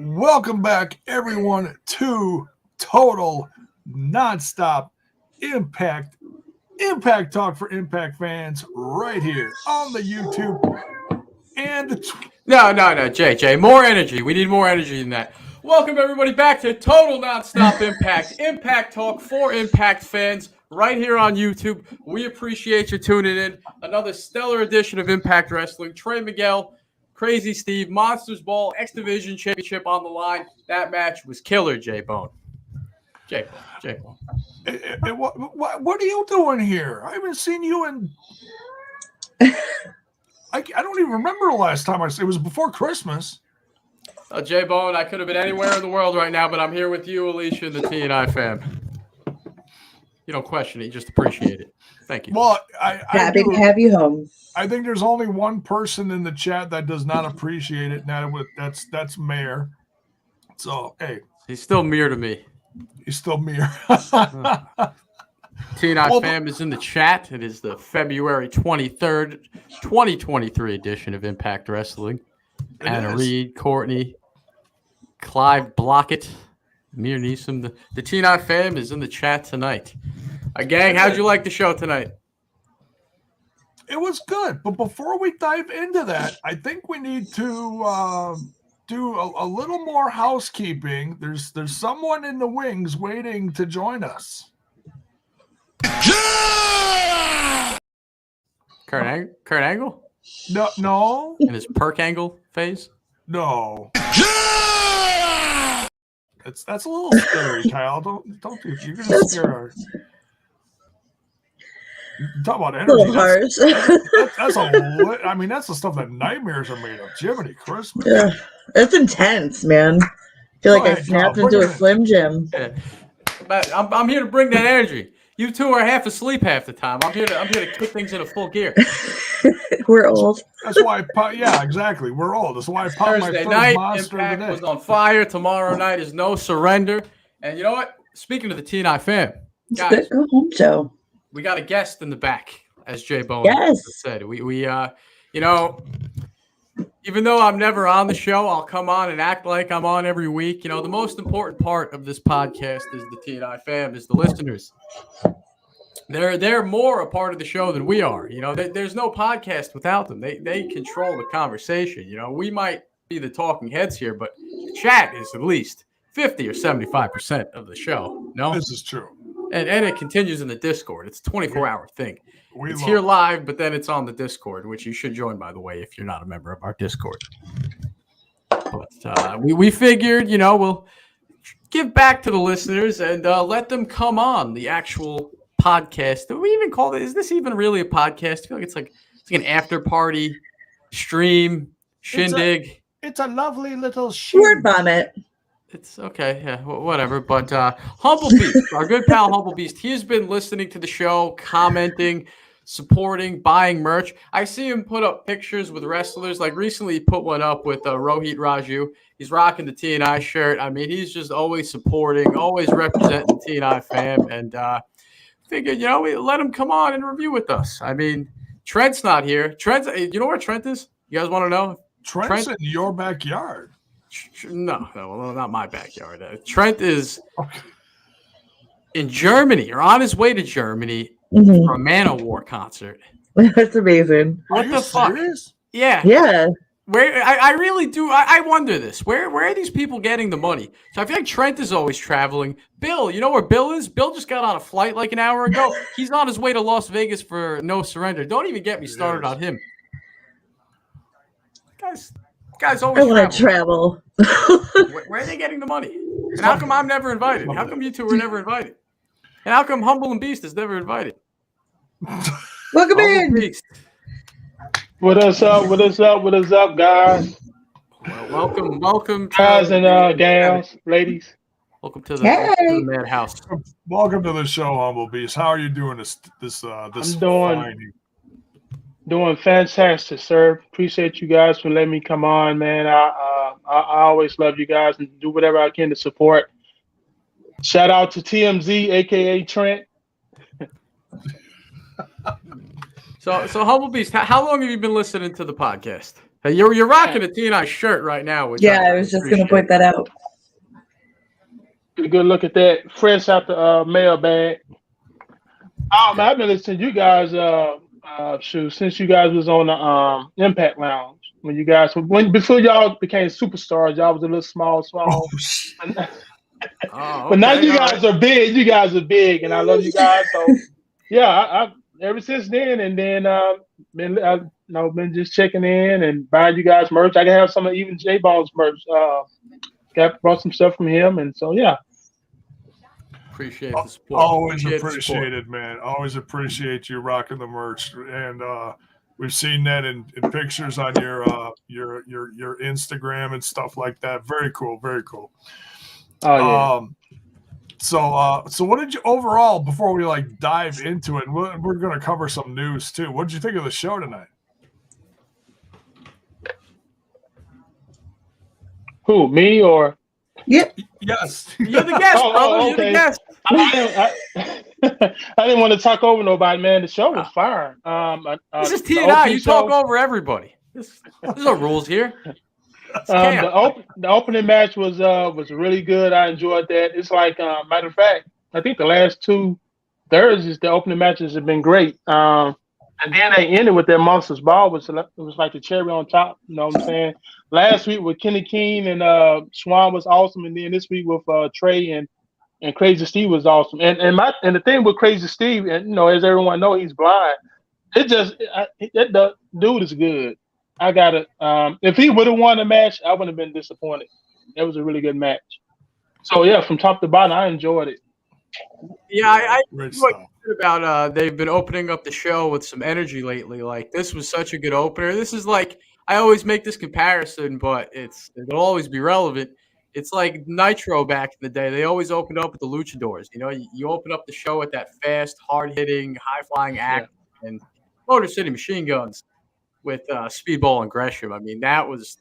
Welcome back, everyone, to Total Nonstop Impact Talk for Impact fans right here on the YouTube and the No, Jay, more energy. We need more energy than that. Welcome, everybody, back to Total Nonstop Impact Talk for Impact fans right here on YouTube. We appreciate you tuning in. Another stellar edition of Impact Wrestling. Trey Miguel, Crazzy Steve, Monsters Ball, X Division Championship on the line. That match was killer, J-Bone. J-Bone. What are you doing here? I haven't seen you in... I don't even remember the last time it was before Christmas. J-Bone, I could have been anywhere in the world right now, but I'm here with you, Alicia, and the TNI fam. You don't question it, you just appreciate it. Thank you. Well, happy to have you home. I think there's only one person in the chat that does not appreciate it, and that's Mayor. So, hey. He's still Mayor to me. He's still Mayor. TNI fam is in the chat. It is the February 23rd, 2023 edition of Impact Wrestling. Anna Reed, Courtney, Clive Blockett, Mir Neeson. The TNI fam is in the chat tonight. Gang, how'd you like the show tonight? It was good, but before we dive into that, I think we need to do a little more housekeeping. There's someone in the wings waiting to join us. Kurt Angle? No. In his perk angle phase? No. That's a little scary, Kyle. Don't do it. You're gonna scare her. Talk about energy. That's the stuff that nightmares are made of. Jiminy Christmas. Yeah, it's intense, man. I feel like I snapped into a Slim Jim. Yeah. But I'm here to bring that energy. You two are half asleep half the time. I'm here to kick things into full gear. We're old. That's why yeah, exactly. We're old. That's why I popped my first night, monster Impact today. was on fire. Tomorrow night is no surrender. And you know what? Speaking of the TNI fam, guys, go home show. We got a guest in the back, as Jay Bone said. We even though I'm never on the show, I'll come on and act like I'm on every week. You know, the most important part of this podcast is the TNI fam, is the listeners. They're more a part of the show than we are. You know, there's no podcast without them. They control the conversation. You know, we might be the talking heads here, but the chat is at least 50 or 75% of the show. No, this is true. And it continues in the Discord. It's a 24-hour thing. It's here it. live, but then it's on the Discord, which you should join, by the way, if you're not a member of our Discord. But we figured, you know, we'll give back to the listeners and let them come on the actual podcast. Do we even call it? Is this even really a podcast? I feel like it's like an after party stream shindig. It's a lovely little word vomit. It's okay, yeah, whatever. But Humble Beast, our good pal Humble Beast, he has been listening to the show, commenting, supporting, buying merch. I see him put up pictures with wrestlers. Like recently, he put one up with Rohit Raju. He's rocking the TNI shirt. I mean, he's just always supporting, always representing the TNI fam. And figured, you know, we let him come on and review with us. I mean, Trent's not here. You know where Trent is? You guys want to know? Trent's in your backyard. No, well, not my backyard. Trent is in Germany, or on his way to Germany for a Manowar concert. That's amazing. What the fuck? Serious? Yeah. Where I really do. I wonder this. Where are these people getting the money? So I feel like Trent is always traveling. Bill, you know where Bill is? Bill just got on a flight like an hour ago. He's on his way to Las Vegas for No Surrender. Don't even get me started on him. Guys always want to travel. Where are they getting the money? And how come I'm never invited? How come you two were never invited? And how come Humble and Beast is never invited? Welcome in. Beast. What is up, guys? Well, welcome, guys and gals, ladies. Welcome to the madhouse. Welcome to the show, Humble Beast. How are you doing this I'm doing fantastic, sir. Appreciate you guys for letting me come on, man. I always love you guys and do whatever I can to support. Shout out to TMZ, aka Trent. So Humble Beast, how long have you been listening to the podcast? Hey, you're rocking a TNI shirt right now. Which I was just going to point that out. Get a good look at that. Fresh out the mailbag. Man, I've been listening to you guys. Since you guys was on the Impact Lounge, before y'all became superstars, y'all was a little small. But now you guys are big. You guys are big, and I love you guys. So yeah, I ever since then, and then been just checking in and buying you guys merch. I can have some of even J Bone's merch. Brought some stuff from him, and so yeah. Appreciate the support. Always appreciate it, man. Always appreciate you rocking the merch, and we've seen that in pictures on your Instagram and stuff like that. Very cool, very cool. Oh yeah. So what did you overall, before we dive into it? We're going to cover some news too. What did you think of the show tonight? Who, me or? Yep. Yes. You're the guest, brother. Okay. You're the guest. I didn't want to talk over nobody, man. The show was fire. This is TNI. You talk over everybody. There's no rules here. The opening match was really good. I enjoyed that. It's like matter of fact, I think the last 2 Thursdays the opening matches have been great. And then they ended with that Monsters Ball, which it was like the cherry on top. You know what I'm saying? Last week with Kenny King and Swan was awesome, and then this week with Trey and Crazy Steve was awesome. And the thing with Crazy Steve, and as everyone knows, he's blind. The dude is good. I got it. If he would have won the match, I wouldn't have been disappointed. It was a really good match. So yeah, from top to bottom, I enjoyed it. Yeah, I about they've been opening up the show with some energy lately. Like this was such a good opener. This is like I always make this comparison, but it'll always be relevant. It's like Nitro back in the day. They always opened up with the Luchadors. You open up the show with that fast, hard-hitting, high-flying act and Motor City Machine Guns with Speedball and Gresham. I mean, that was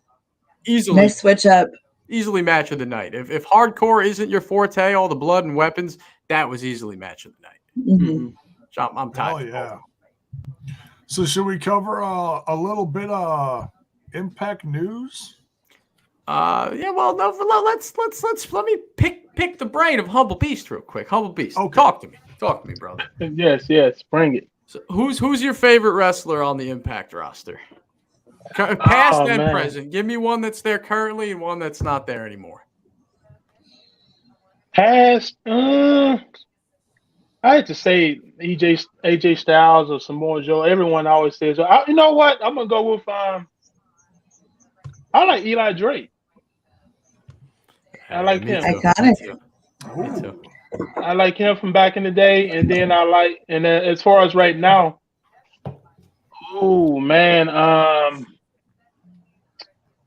easily nice switch up. Easily match of the night. If hardcore isn't your forte, all the blood and weapons, that was easily match of the night. Mm-hmm. So I'm tired. Oh yeah. So should we cover a little bit of Impact news? Yeah. Well, no. Let me pick the brain of Humble Beast real quick. Humble Beast, okay. Talk to me, brother. Yes, bring it. So who's your favorite wrestler on the Impact roster? Past and present. Give me one that's there currently and one that's not there anymore. Past, I hate to say AJ Styles or Samoa Joe. Everyone always says, you know what? I'm gonna go with I like Eli Drake. I like him. Iconic. Me too. I like him from back in the day, and then as far as right now, oh man, I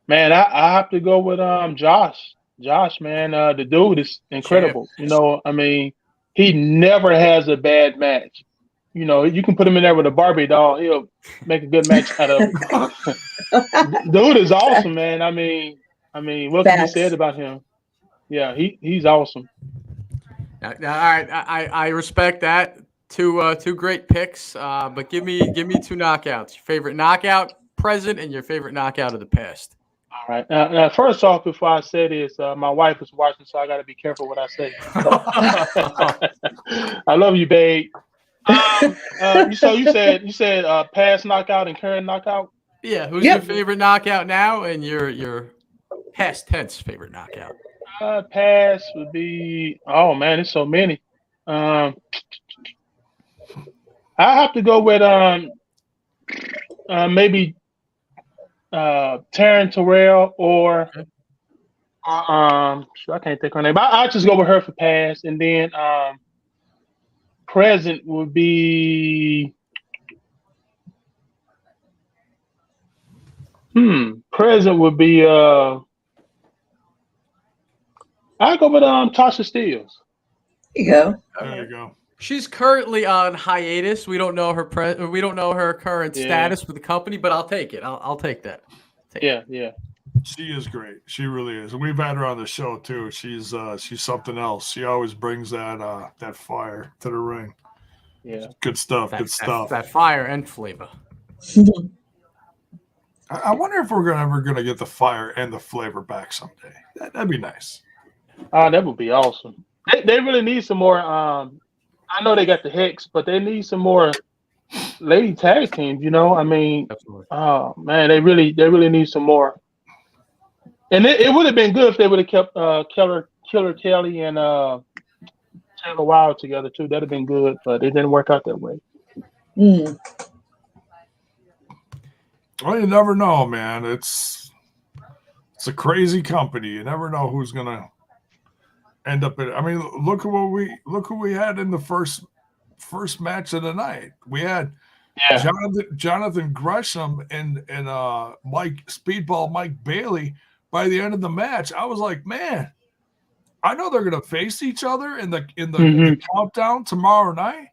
have to go with Josh. Josh, man, the dude is incredible. I mean, he never has a bad match. You can put him in there with a Barbie doll, he'll make a good match out of it. Dude is awesome, man. I mean, what can you say about him? Yeah, he's awesome. All right, I respect that. Two great picks, but give me 2 knockouts. Your favorite knockout present and your favorite knockout of the past. All right. Now, first off, before I say this, my wife is watching, so I got to be careful what I say. I love you, babe. So you said past knockout and current knockout. Yeah. Who's your favorite knockout now, and your past tense favorite knockout? Past would be. Oh man, there's so many. I have to go with maybe Taryn Terrell or I can't think of her name. But I'll just go with her for past, and then present would be I'll go with Tasha Steelz. There you go. There you go. She's currently on hiatus. We don't know her we don't know her current status with the company, but I'll take it. I'll take that. Yeah. She is great. She really is. And we've had her on the show too. She's something else. She always brings that fire to the ring. Yeah. Good stuff. Good stuff. That fire and flavor. I wonder if we're ever gonna get the fire and the flavor back someday. That'd be nice. That would be awesome. They really need some more. I know they got the Hex, but they need some more lady tag teams. I mean, Absolutely. oh man, they really need some more. And it would have been good if they would have kept Killer Kelly and Taylor Wilde together too. That'd have been good, but it didn't work out that way. Mm. Well, you never know, man. It's a crazy company. You never know who's gonna end up in. I mean, look who we had in the first match of the night. We had Jonathan Gresham and Speedball Mike Bailey. By the end of the match, I was like, man, I know they're gonna face each other in the countdown tomorrow night,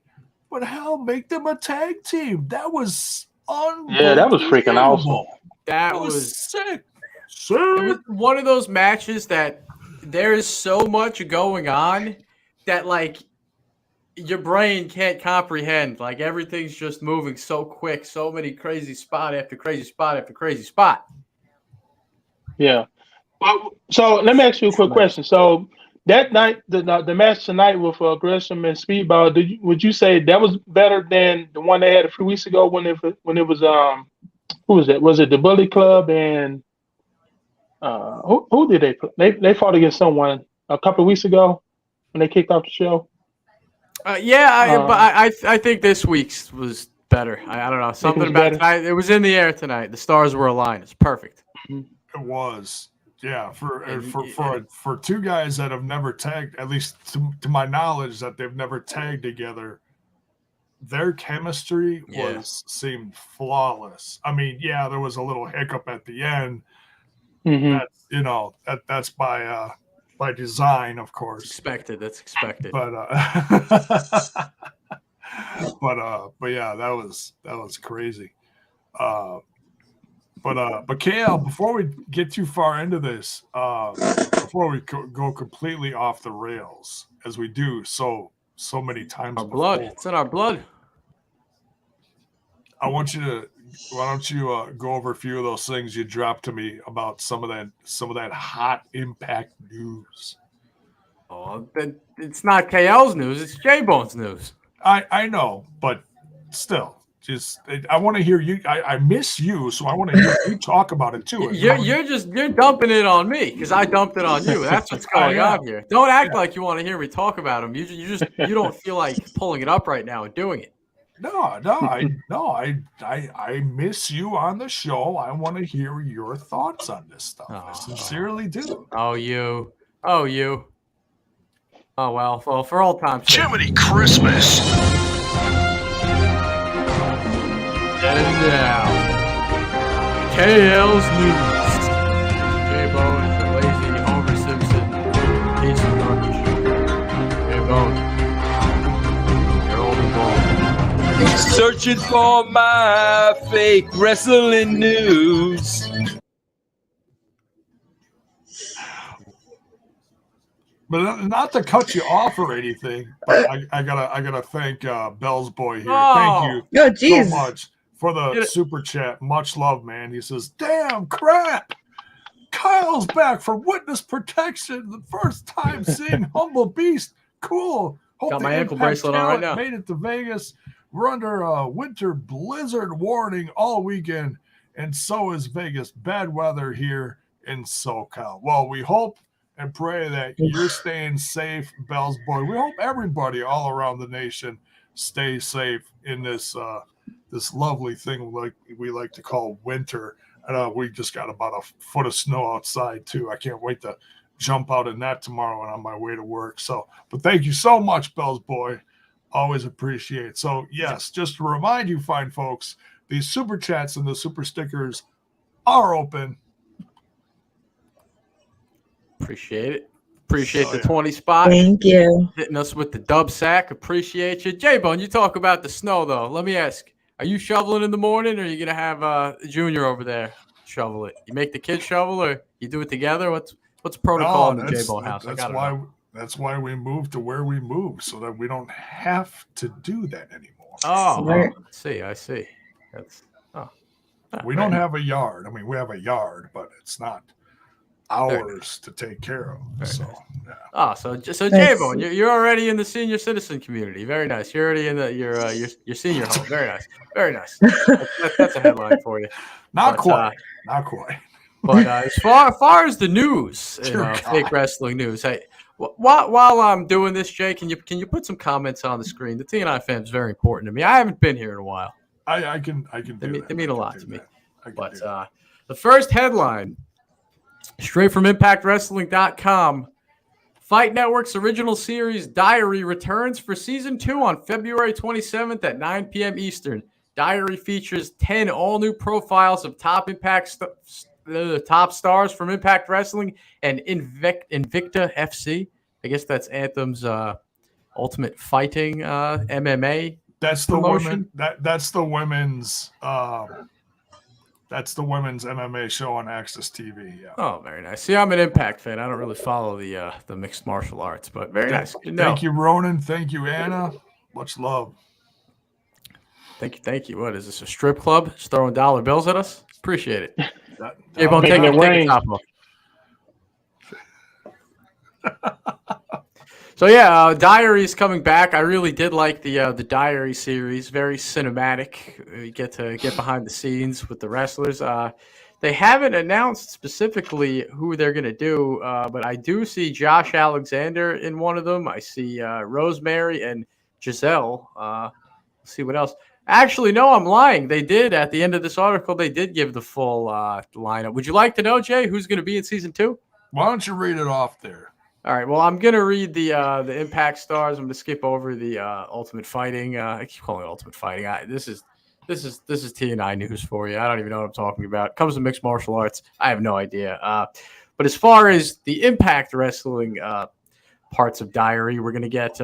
but hell, make them a tag team. That was unbelievable. Yeah, that was freaking awesome. That was sick. It was one of those matches that there is so much going on that like your brain can't comprehend. Like everything's just moving so quick, so many crazy spot after crazy spot after crazy spot. Yeah. Well, so let me ask you a quick question. So that night, the match tonight with Gresham and Speedball, would you say that was better than the one they had a few weeks ago when it was who was that? Was it the Bully Club and who did they play? They fought against someone a couple of weeks ago when they kicked off the show. But I think this week's was better. I don't know, something about tonight. It was in the air tonight. The stars were aligned. It's perfect. It was. Yeah, for two guys that have never tagged, at least to my knowledge, that they've never tagged together, their chemistry seemed flawless. I mean, yeah, there was a little hiccup at the end. That's by design, of course. Expected. That's expected. But yeah, that was crazy. But Kale, before we get too far into this, before we go completely off the rails, as we do so many times, our blood. It's in our blood. Why don't you go over a few of those things you dropped to me about some of that hot Impact news? Oh, it's not KL's news. It's J-Bone's news. I know, but still. I want to hear you. I miss you, so I want to hear you talk about it too. You're dumping it on me because I dumped it on you. That's what's going on here. Don't act like you want to hear me talk about him. You don't feel like pulling it up right now and doing it. I miss you on the show. I want to hear your thoughts on this stuff. I sincerely do. Oh, you. Oh, well, for all time's sake. Jiminy Christmas. And now, KL's news. J-Bone is a lazy Homer Simpson piece of garbage. J-Bone, you're old and bald. Searching for my fake wrestling news. But not to cut you off or anything, but I gotta thank Belle's boy here. Thank you so much for the super chat. Much love, man. He says, "Damn crap, Kyle's back for witness protection. The first time seeing Humble Beast. Cool. Hope got my ankle bracelet on right now. Made it to Vegas. We're under a winter blizzard warning all weekend, and so is Vegas. Bad weather here in SoCal. Well, we hope and pray that you're staying safe, Belle's boy. We hope everybody all around the nation stays safe in this this lovely thing like we like to call winter. And we just got about a foot of snow outside too. I can't wait to jump out in that tomorrow and on my way to work. So, but thank you so much, Belle's boy. Always appreciate it. So yes, just to remind you fine folks, these super chats and the super stickers are open. Appreciate it. Appreciate the 20 spot. Thank you. Hitting us with the dub sack. Appreciate you. J-Bone, you talk about the snow, though. Let me ask, are you shoveling in the morning or are you going to have Junior over there shovel it? You make the kids shovel or you do it together? What's protocol in the J-Bone house? That's why we moved to where we moved, so that we don't have to do that anymore. Oh, I see. We don't have a yard. I mean, we have a yard, but it's not ours to take care of. So, yeah. Oh, so J-Bone, you're already in the senior citizen community. Very nice. You're already in your senior home. Very nice. Very nice. That's a headline for you. Not quite. But as far as the news, fake wrestling news, hey, while I'm doing this, Jay, can you put some comments on the screen? The TNI fan is very important to me. I haven't been here in a while. I can do they mean a lot to me. But the first headline, straight from ImpactWrestling.com, Fight Network's original series Diary returns for season 2 on February 27th at 9 p.m. Eastern. Diary features 10 all-new profiles of top top stars from Impact Wrestling and Invicta FC. I guess that's Anthem's Ultimate Fighting MMA. That's the woman. That's the women's. That's the women's MMA show on Access TV. Yeah. Oh, very nice. See, I'm an Impact fan. I don't really follow the mixed martial arts, but very nice. Thank you, Ronan. Thank you, Anna. Much love. Thank you. What is this? A strip club? Just throwing dollar bills at us? Appreciate it. Take the top off. So yeah, Diary is coming back. I really did like the Diary series. Very cinematic. You get to get behind the scenes with the wrestlers. They haven't announced specifically who they're going to do, but I do see Josh Alexander in one of them. I see Rosemary and Giselle. Let's see what else. Actually, no, I'm lying. They did at the end of this article. They did give the full lineup. Would you like to know, Jay, who's going to be in season 2? Why don't you read it off there? All right. Well, I'm gonna read the Impact stars. I'm gonna skip over the Ultimate Fighting. I keep calling it Ultimate Fighting. This is TNI news for you. I don't even know what I'm talking about. It comes to mixed martial arts. I have no idea. But as far as the Impact Wrestling parts of Diary, we're gonna get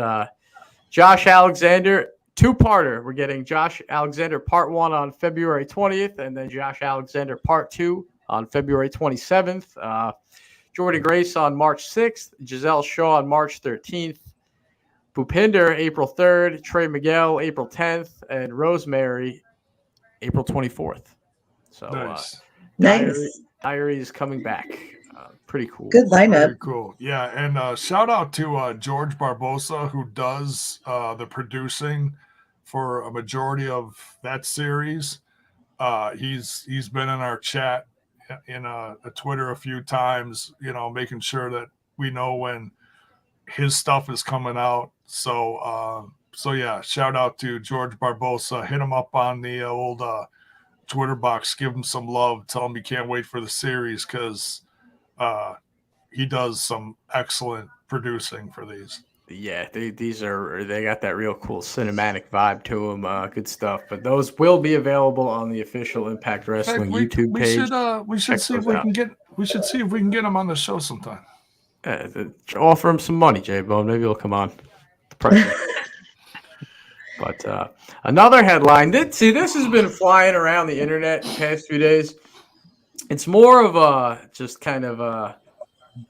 Josh Alexander, 2-parter. We're getting Josh Alexander Part 1 on February 20th, and then Josh Alexander Part 2 on February 27th. Jordan Grace on March 6th, Giselle Shaw on March 13th, Bhupinder April 3rd, Trey Miguel April 10th, and Rosemary April 24th. So nice. Diary is coming back. Pretty cool. Good lineup. Very cool. Yeah, and shout out to George Barbosa, who does the producing for a majority of that series. He's been in our chat in a Twitter a few times, making sure that we know when his stuff is coming out. So yeah, shout out to George Barbosa. Hit him up on the old Twitter box. Give him some love. Tell him you can't wait for the series because he does some excellent producing for these. Yeah, they got that real cool cinematic vibe to them. Good stuff. But those will be available on the official Impact Wrestling YouTube page. We should see if we can get. We should see if we can get him on the show sometime. Offer him some money, J-Bone. Maybe he'll come on. The price. But another headline. This has been flying around the internet the past few days. It's more of a just kind of a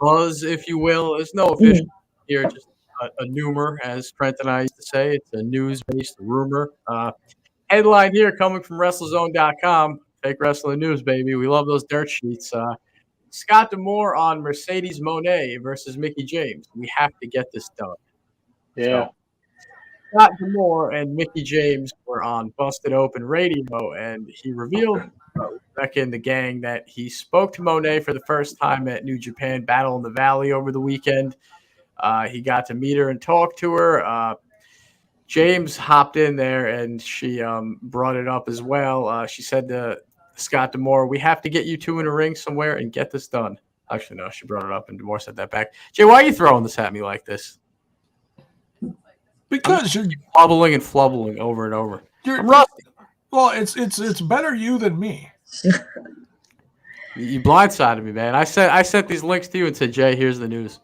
buzz, if you will. There's no official here. Just a rumor, as Trent and I used to say. It's a news-based rumor. Headline here coming from WrestleZone.com. Fake wrestling news, baby. We love those dirt sheets. Scott D'Amore on Mercedes Moné versus Mickie James. We have to get this done. Yeah. So, Scott D'Amore and Mickie James were on Busted Open Radio, and he revealed back in the gang that he spoke to Moné for the first time at New Japan Battle in the Valley over the weekend. He got to meet her and talk to her. James hopped in there, and she brought it up as well. She said to Scott D'Amore, we have to get you two in a ring somewhere and get this done. Actually, no, she brought it up, and D'Amore said that back. Jay, why are you throwing this at me like this? Because you're bubbling and flubbling over and over. I'm rusty. Well, it's better you than me. You blindsided me, man. I sent these links to you and said, Jay, here's the news.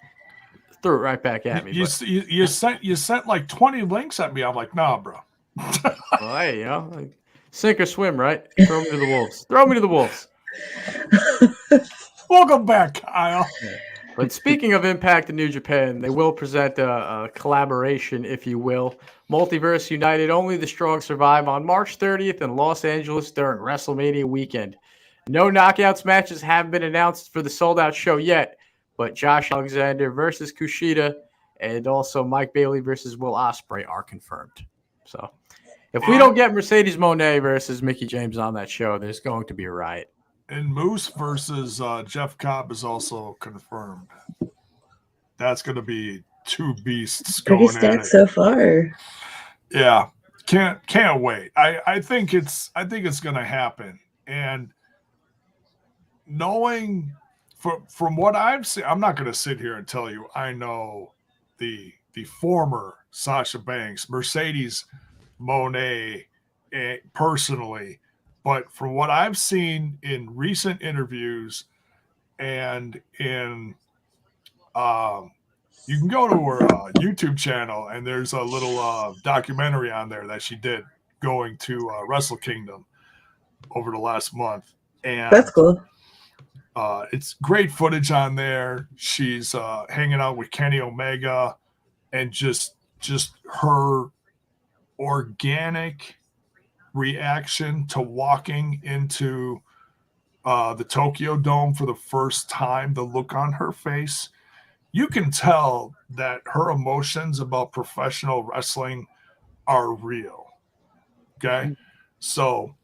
Threw it right back at me. You sent like 20 links at me. I'm like, nah, bro. Well, hey, like, sink or swim, right? Throw me to the wolves. Throw me to the wolves. Welcome back, Kyle. Yeah. But speaking of Impact in New Japan, they will present a collaboration, if you will. Multiverse United, Only the Strong Survive on March 30th in Los Angeles during WrestleMania weekend. No knockouts matches have been announced for the sold-out show yet, but Josh Alexander versus Kushida and also Mike Bailey versus Will Ospreay are confirmed. So if we don't get Mercedes Moné versus Mickie James on that show, there's going to be a riot. And Moose versus Jeff Cobb is also confirmed. That's going to be two beasts going Pretty stacked so far. Yeah, can't wait. I think it's going to happen. And knowing from what I've seen, I'm not going to sit here and tell you I know the former Sasha Banks, Mercedes Moné personally. But from what I've seen in recent interviews and in you can go to her YouTube channel and there's a little documentary on there that she did going to Wrestle Kingdom over the last month. And that's cool. It's great footage on there. She's hanging out with Kenny Omega and just her organic reaction to walking into the Tokyo Dome for the first time, the look on her face, you can tell that her emotions about professional wrestling are real. Okay? So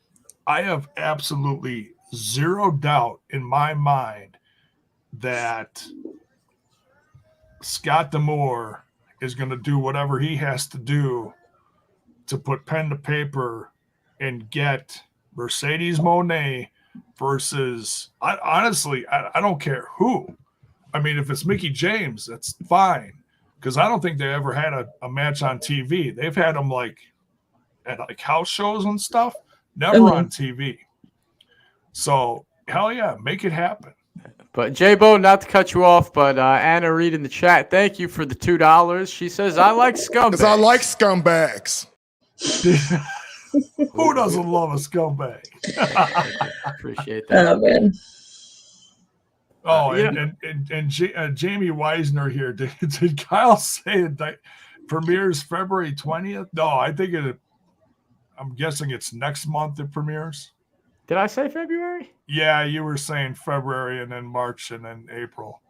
I have absolutely zero doubt in my mind that Scott D'Amore is going to do whatever he has to do to put pen to paper and get Mercedes Moné versus, honestly, I don't care who. I mean, if it's Mickie James, that's fine. Because I don't think they ever had a match on TV. They've had them at house shows and stuff, never on TV. So, hell yeah, make it happen. But J-Bo, not to cut you off, but Anna Reed in the chat, thank you for the $2. She says, I like scumbags. Because I like scumbags. Who doesn't love a scumbag? Appreciate that. Oh, man. Oh, and Jamie Weisner here. Did Kyle say it premieres February 20th? No, I think I'm guessing it's next month it premieres. Did I say February? Yeah, you were saying February and then March and then April.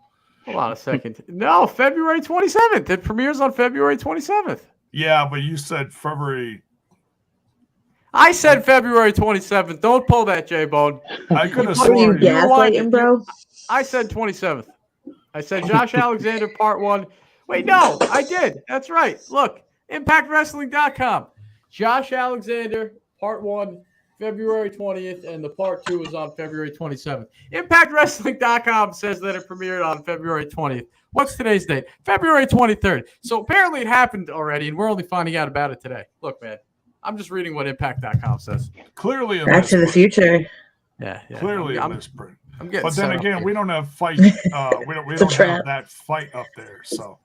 Hold on a second. No, February 27th. It premieres on February 27th. Yeah, but you said February. I said February 27th. Don't pull that, J-Bone. I could have Are sworn you gaslighting, bro? I said 27th. I said Josh Alexander Part 1. Wait, no, I did. That's right. Look, ImpactWrestling.com. Josh Alexander Part 1, February 20th, and the Part 2 is on February 27th. ImpactWrestling.com says that it premiered on February 20th. What's today's date? February 23rd. So apparently it happened already, and we're only finding out about it today. Look, man, I'm just reading what Impact.com says. Clearly, Back to the Future. Yeah. Clearly a misprint. I'm getting but then again, we don't have fight. We don't have that fight up there. So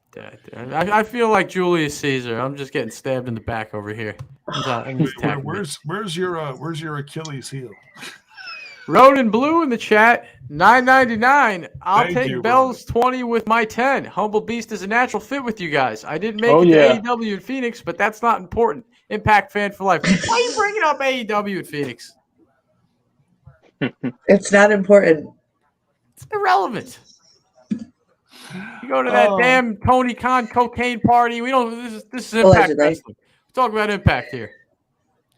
I feel like Julius Caesar. I'm just getting stabbed in the back over here. Where's your Achilles heel? Ronan Blue in the chat, $9.99. I'll take Belle's 20 with my 10. Humble Beast is a natural fit with you guys. I didn't make it to AEW in Phoenix, but that's not important. Impact fan for life. Why are you bringing up AEW in Phoenix? It's not important. It's irrelevant. You go to that damn Tony Khan cocaine party. We don't. This is Impact Wrestling. We talk about Impact here.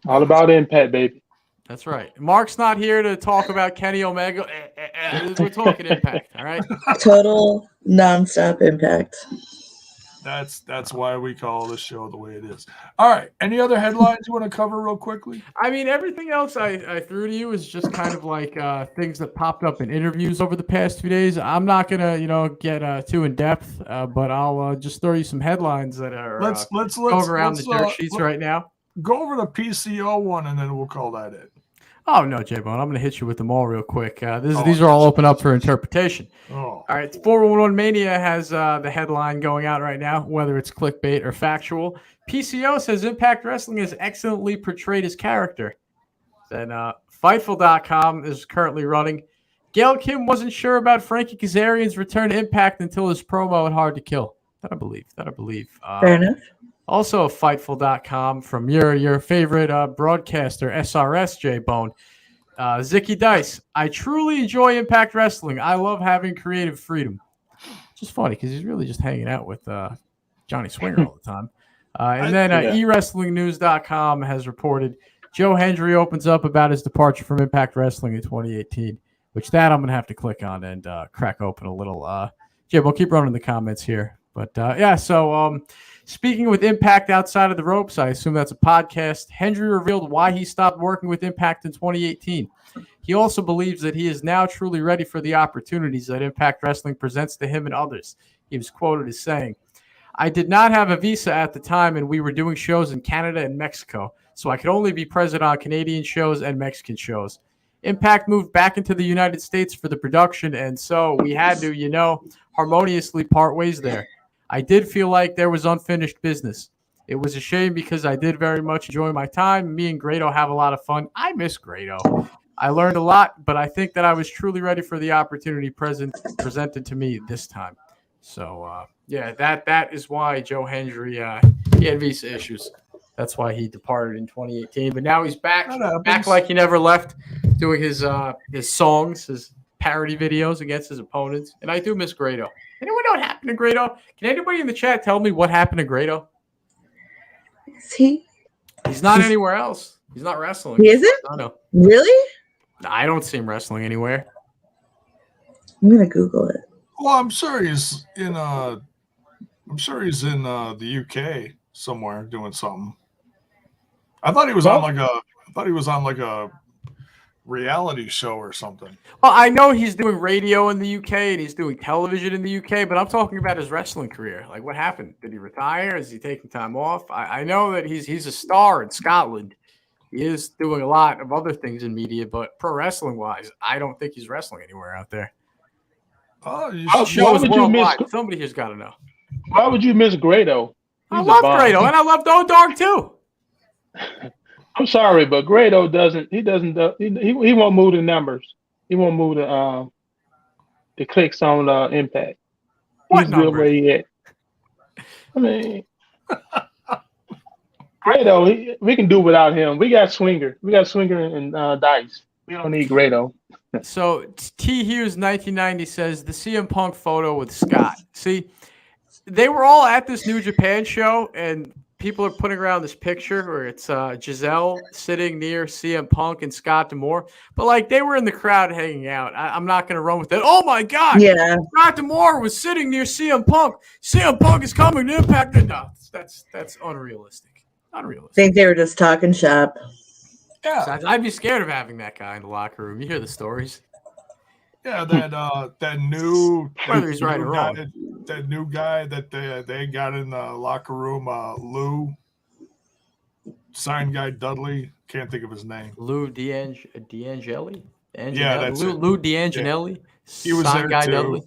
All about Impact, baby. That's right. Mark's not here to talk about Kenny Omega. We're talking Impact. All right. Total nonstop Impact. That's why we call this show the way it is. All right. Any other headlines you want to cover real quickly? I mean, everything else I threw to you is just kind of like things that popped up in interviews over the past few days. I'm not gonna, get too in depth, but I'll just throw you some headlines that are let's going around the dirt sheets right now. Go over the PCO one, and then we'll call that it. Oh, no, J-Bone. I'm going to hit you with them all real quick. These are all open up for interpretation. Oh. All right. 411 Mania has the headline going out right now, whether it's clickbait or factual. PCO says Impact Wrestling has excellently portrayed his character. Then Fightful.com is currently running. Gail Kim wasn't sure about Frankie Kazarian's return to Impact until his promo at Hard to Kill. That I believe. Fair enough. Also, Fightful.com from your favorite broadcaster, SRS J-Bone. Zicky Dice. I truly enjoy Impact Wrestling. I love having creative freedom. Which is funny because he's really just hanging out with Johnny Swinger all the time. And then eWrestlingNews.com has reported Joe Hendry opens up about his departure from Impact Wrestling in 2018, which that I'm going to have to click on and crack open a little. Jim, we'll keep running the comments here. But, so speaking with Impact outside of the ropes, I assume that's a podcast, Hendry revealed why he stopped working with Impact in 2018. He also believes that he is now truly ready for the opportunities that Impact Wrestling presents to him and others. He was quoted as saying, I did not have a visa at the time, and we were doing shows in Canada and Mexico, so I could only be present on Canadian shows and Mexican shows. Impact moved back into the United States for the production, and so we had to, harmoniously part ways there. I did feel like there was unfinished business. It was a shame because I did very much enjoy my time. Me and Grado have a lot of fun. I miss Grado. I learned a lot, but I think that I was truly ready for the opportunity presented to me this time. So, that is why Joe Hendry, he had visa issues. That's why he departed in 2018. But now he's back like he never left, doing his songs, his parody videos against his opponents. And I do miss Grado. Anyone know what happened to Grado? Can anybody in the chat tell me what happened to Grado? Is he? He's not anywhere else. He's not wrestling. He isn't? I know. Really? I don't see him wrestling anywhere. I'm gonna Google it. Well, I'm sure he's in the UK somewhere doing something. I thought he was on like a reality show or something. Well, I know he's doing radio in the UK and he's doing television in the UK, but I'm talking about his wrestling career. Like, what happened? Did he retire? Is he taking time off? I know that he's a star in Scotland. He is doing a lot of other things in media, but pro wrestling wise, I don't think he's wrestling anywhere out there. Oh, Somebody here's got to know. Why would you miss Grado? I love Grado, and I love Dog too. I'm sorry, but Grado he won't move the numbers. He won't move the clicks on Impact. He's good where he at. I mean, Grado, we can do without him. We got Swinger. And Dice. We don't need Grado. So T Hughes 1990 says the CM Punk photo with Scott. See, they were all at this New Japan show, and people are putting around this picture where it's Giselle sitting near CM Punk and Scott D'Amore. But, like, they were in the crowd hanging out. I'm not going to run with that. Oh, my God. Yeah. Scott D'Amore was sitting near CM Punk. CM Punk is coming to Impact. No, that's unrealistic. I think they were just talking shop. Yeah. I'd be scared of having that guy in the locker room. You hear the stories. Yeah, that new whether he's right or wrong. That new guy that they got in the locker room, Lou, sign guy Dudley, can't think of his name. Lou D'Angeli? Yeah, that's Lou D'Angelelli. Yeah. He was there guy too. Dudley.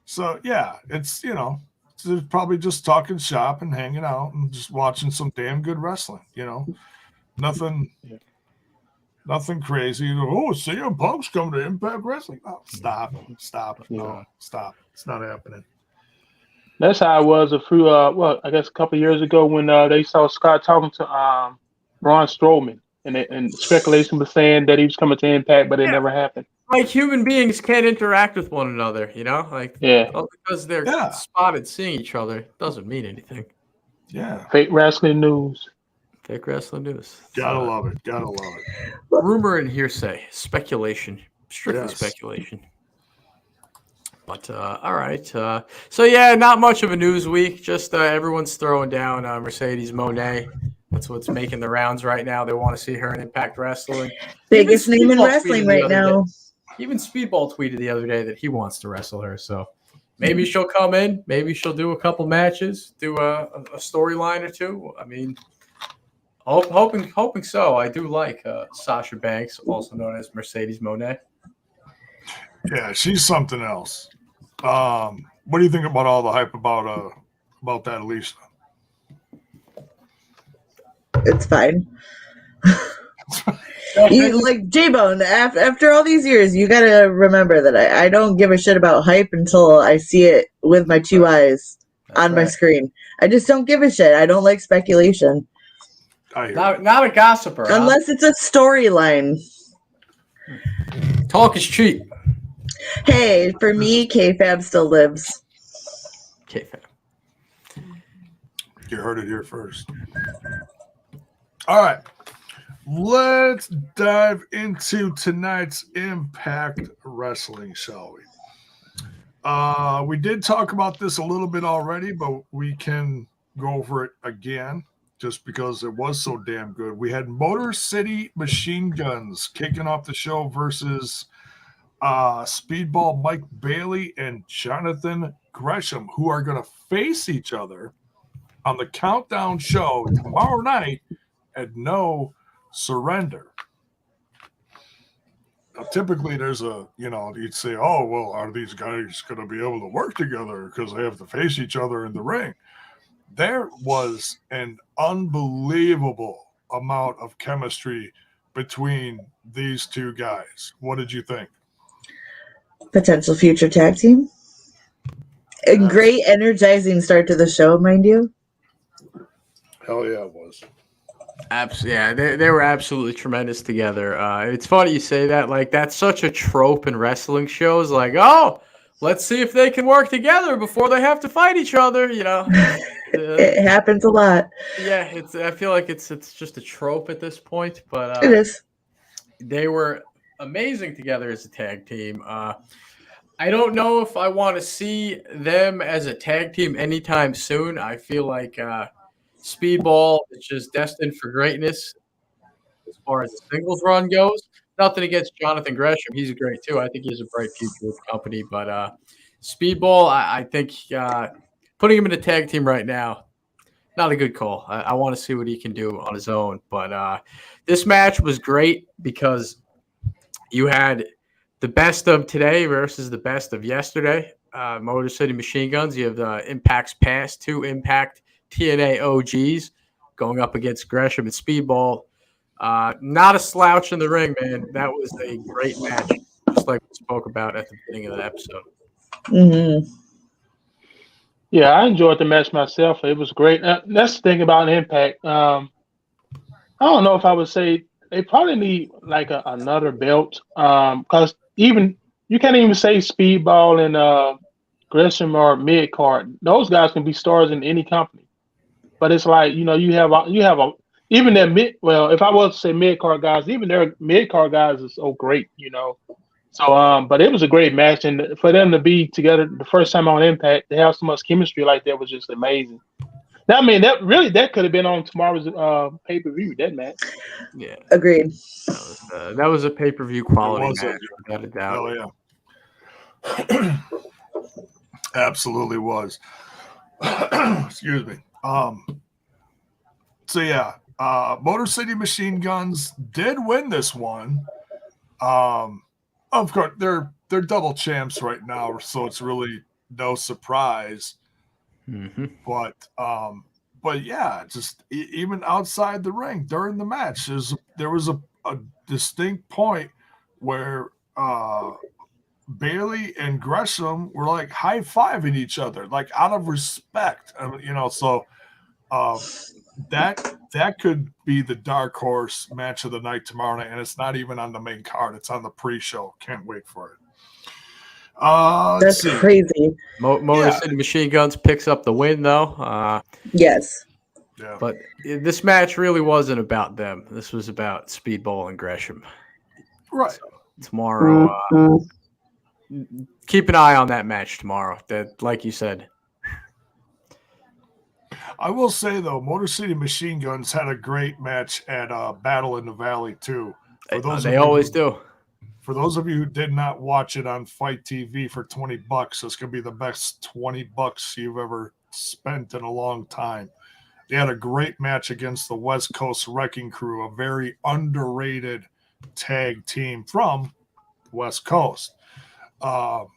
So yeah, it's they're probably just talking shop and hanging out and just watching some damn good wrestling. Nothing. Yeah. Nothing crazy. Oh, CM Punk's coming to Impact Wrestling. Oh, stop. No, stop. It's not happening. That's how it was I guess a couple of years ago when they saw Scott talking to Braun Strowman, and speculation was saying that he was coming to Impact, but it never happened. Like, human beings can't interact with one another, because they're spotted seeing each other doesn't mean anything. Yeah. Fake wrestling news. Fake wrestling news. Gotta love it. Rumor and hearsay. Speculation. Strictly speculation. But, all right. So, yeah, not much of a news week. Just everyone's throwing down Mercedes Moné. That's what's making the rounds right now. They want to see her in Impact Wrestling. Biggest name in wrestling right now. Even Speedball tweeted the other day that he wants to wrestle her. So maybe she'll come in. Maybe she'll do a couple matches, do a storyline or two. I mean, hoping so. I do like Sasha Banks, also known as Mercedes Moné. Yeah, she's something else. What do you think about all the hype about that, Lisa? It's fine. You like J-Bone. After all these years, you gotta remember that I don't give a shit about hype until I see it with my two eyes on my screen. I just don't give a shit. I don't like speculation. Not a gossiper, unless it's a storyline. Talk is cheap. Hey, for me, K-Fab still lives. K-Fab. You heard it here first. All right. Let's dive into tonight's Impact Wrestling, shall we? We did talk about this a little bit already, but we can go over it again just because it was so damn good. We had Motor City Machine Guns kicking off the show versus Speedball Mike Bailey and Jonathan Gresham, who are going to face each other on the Countdown show tomorrow night at No Surrender. Now, typically there's you'd say, oh, well, are these guys going to be able to work together because they have to face each other in the ring? There was an unbelievable amount of chemistry between these two guys. What did you think? Potential future tag team. A great, energizing start to the show, mind you. Hell yeah, it was. Absolutely, yeah, they were absolutely tremendous together. It's funny you say that. Like, that's such a trope in wrestling shows. Like, oh, let's see if they can work together before they have to fight each other. You know, it happens a lot. Yeah, I feel like it's just a trope at this point. But it is. They were amazing together as a tag team. I don't know if I want to see them as a tag team anytime soon. I feel like Speedball is just destined for greatness as far as the singles run goes. Nothing against Jonathan Gresham. He's great too. I think he has a bright future with the company. But Speedball, I think putting him in a tag team right now, not a good call. I want to see what he can do on his own. But this match was great because you had the best of today versus the best of yesterday. Motor City Machine Guns. You have the Impact's past, two Impact TNA OGs going up against Gresham and Speedball. Not a slouch in the ring, man. That was a great match, just like we spoke about at the beginning of the episode. Mm-hmm. Yeah, I enjoyed the match myself. It was great. That's the thing about Impact. I don't know if I would say they probably need like another belt because even you can't even say Speedball and Gresham or mid card. Those guys can be stars in any company. But it's like, you have even their if I was to say mid card guys, even their mid card guys is so great, So but it was a great match, and for them to be together the first time on Impact, to have so much chemistry like that was just amazing. Now, I mean, that could have been on tomorrow's pay-per-view, that match. Yeah. Agreed. That was a pay-per-view quality match, without a doubt. Oh yeah. Absolutely was. Excuse me. So yeah, Motor City Machine Guns did win this one. Of course, they're double champs right now, so it's really no surprise. Mm-hmm. But yeah, just even outside the ring during the match, there was a distinct point where Bailey and Gresham were like high-fiving each other, like out of respect. So that could be the dark horse match of the night tomorrow night, and it's not even on the main card. It's on the pre-show. Can't wait for it. That's crazy. Motor City Machine Guns picks up the win, though. Yes. Yeah. But this match really wasn't about them. This was about Speedball and Gresham. Right. So tomorrow, keep an eye on that match tomorrow. That, like you said. I will say, though, Motor City Machine Guns had a great match at Battle in the Valley, too. They always do. For those of you who did not watch it on Fight TV for $20, it's going to be the best $20 you've ever spent in a long time. They had a great match against the West Coast Wrecking Crew, a very underrated tag team from the West Coast. Go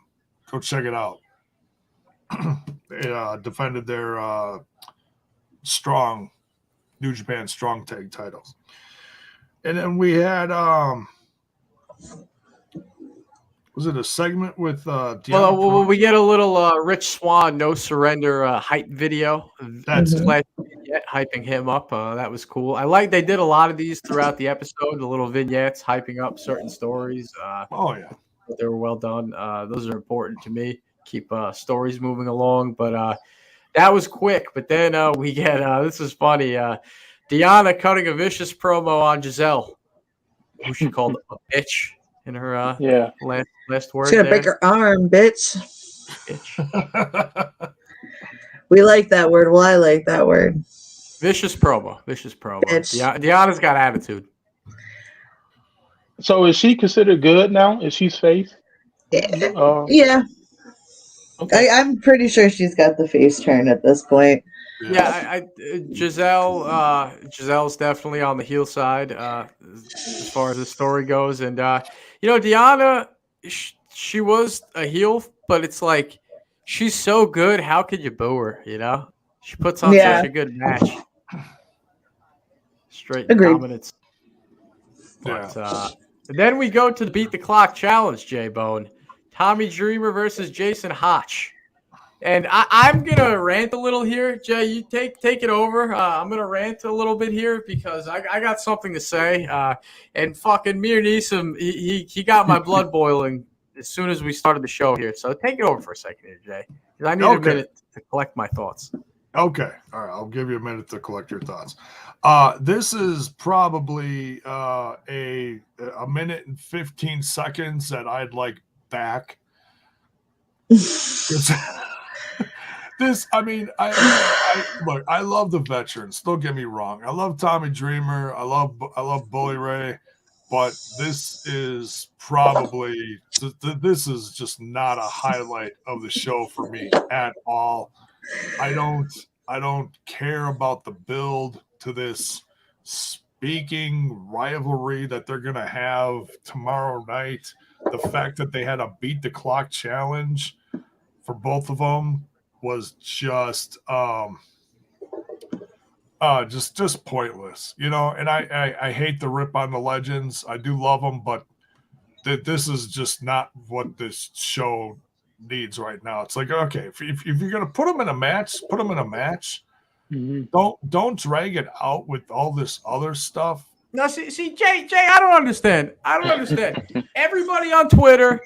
check it out. They defended their New Japan Strong Tag titles. And then we had was it a segment with Deanna Well, we get a little Rich Swann no surrender hype video. That's Mhm. it. Vignette hyping him up. That was cool. I like they did a lot of these throughout the episode. The little vignettes hyping up certain stories. Oh yeah. They were well done. Those are important to me. Keep stories moving along. But that was quick. But then we get this is funny. Deanna cutting a vicious promo on Giselle, who she called a bitch in her Yeah. last word. Should have there. break her arm, bitch. Bitch. We like that word. Well, I like that word. Vicious promo. Bitch. Deanna's got attitude. So is she considered good now? Is she face? Yeah. Okay. I'm pretty sure she's got the face turn at this point. Yeah, Giselle's definitely on the heel side as far as the story goes, and Deanna, she was a heel, but it's like she's so good. How could you boo her? She puts on Yeah. such a good match, straight Agreed. dominance. But then we go to the Beat the Clock challenge, J-Bone. Tommy Dreamer versus Jason Hotch. And I'm going to rant a little here. Jay, you take it over. I'm going to rant a little bit here because I got something to say. And fucking Mir Neeson, he got my blood boiling as soon as we started the show here. So take it over for a second here, Jay. 'Cause I need a minute to collect my thoughts. Okay. All right. I'll give you a minute to collect your thoughts. This is probably a minute and 15 seconds that I'd like back. Look, I love the veterans. Don't get me wrong. I love Tommy Dreamer. I love Bully Ray, but this is probably this is just not a highlight of the show for me at all. I don't care about the build to this speaking rivalry that they're gonna have tomorrow night. The fact that they had a beat the clock challenge for both of them was just pointless, and I hate the rip on the legends. I do love them, but this is just not what this show needs right now. It's like, okay, if you're gonna put them in a match, put them in a match. Mm-hmm. Don't drag it out with all this other stuff. No, see, Jay, I don't understand. Everybody on Twitter,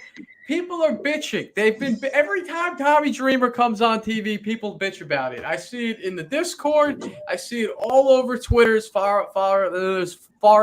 people are bitching. They've been every time Tommy Dreamer comes on TV, people bitch about it. I see it in the Discord. I see it all over Twitter as far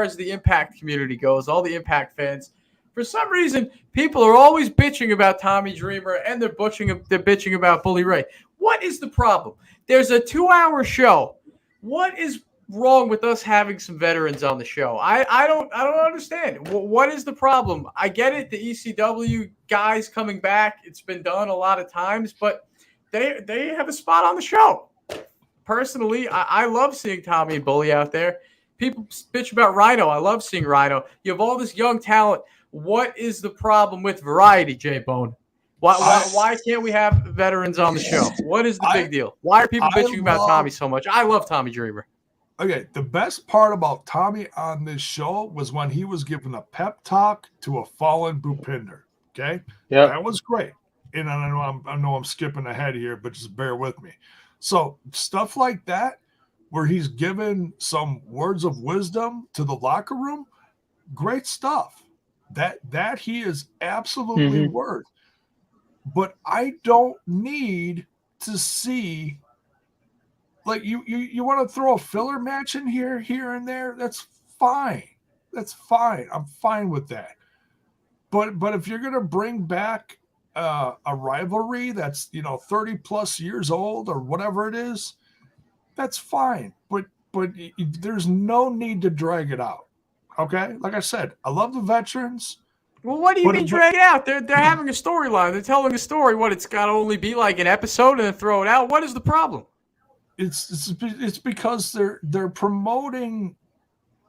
as the Impact community goes. All the Impact fans. For some reason, people are always bitching about Tommy Dreamer, and they're bitching about Bully Ray. What is the problem? There's a 2-hour show. What is wrong with us having some veterans on the show? I don't understand. What is the problem? I get it, the ECW guys coming back. It's been done a lot of times, but they have a spot on the show. Personally, I love seeing Tommy and Bully out there. People bitch about Rhino. I love seeing Rhino. You have all this young talent. What is the problem with variety, J-Bone? Why can't we have veterans on the show? What is the big deal? Why are people bitching about Tommy so much? I love Tommy Dreamer. Okay, the best part about Tommy on this show was when he was giving a pep talk to a fallen Bhupinder. Okay, yeah, that was great. And I know I'm skipping ahead here, but just bear with me. So stuff like that, where he's given some words of wisdom to the locker room, great stuff. That he is absolutely worth. But I don't need to see. Like you want to throw a filler match in here and there, that's fine. I'm fine with that. But if you're gonna bring back a rivalry that's 30 plus years old or whatever it is, that's fine. But there's no need to drag it out. Okay, like I said, I love the veterans. Well, what do you mean drag it out? They're having a storyline. They're telling a story. What, it's got to only be like an episode and then throw it out? What is the problem? It's because they're promoting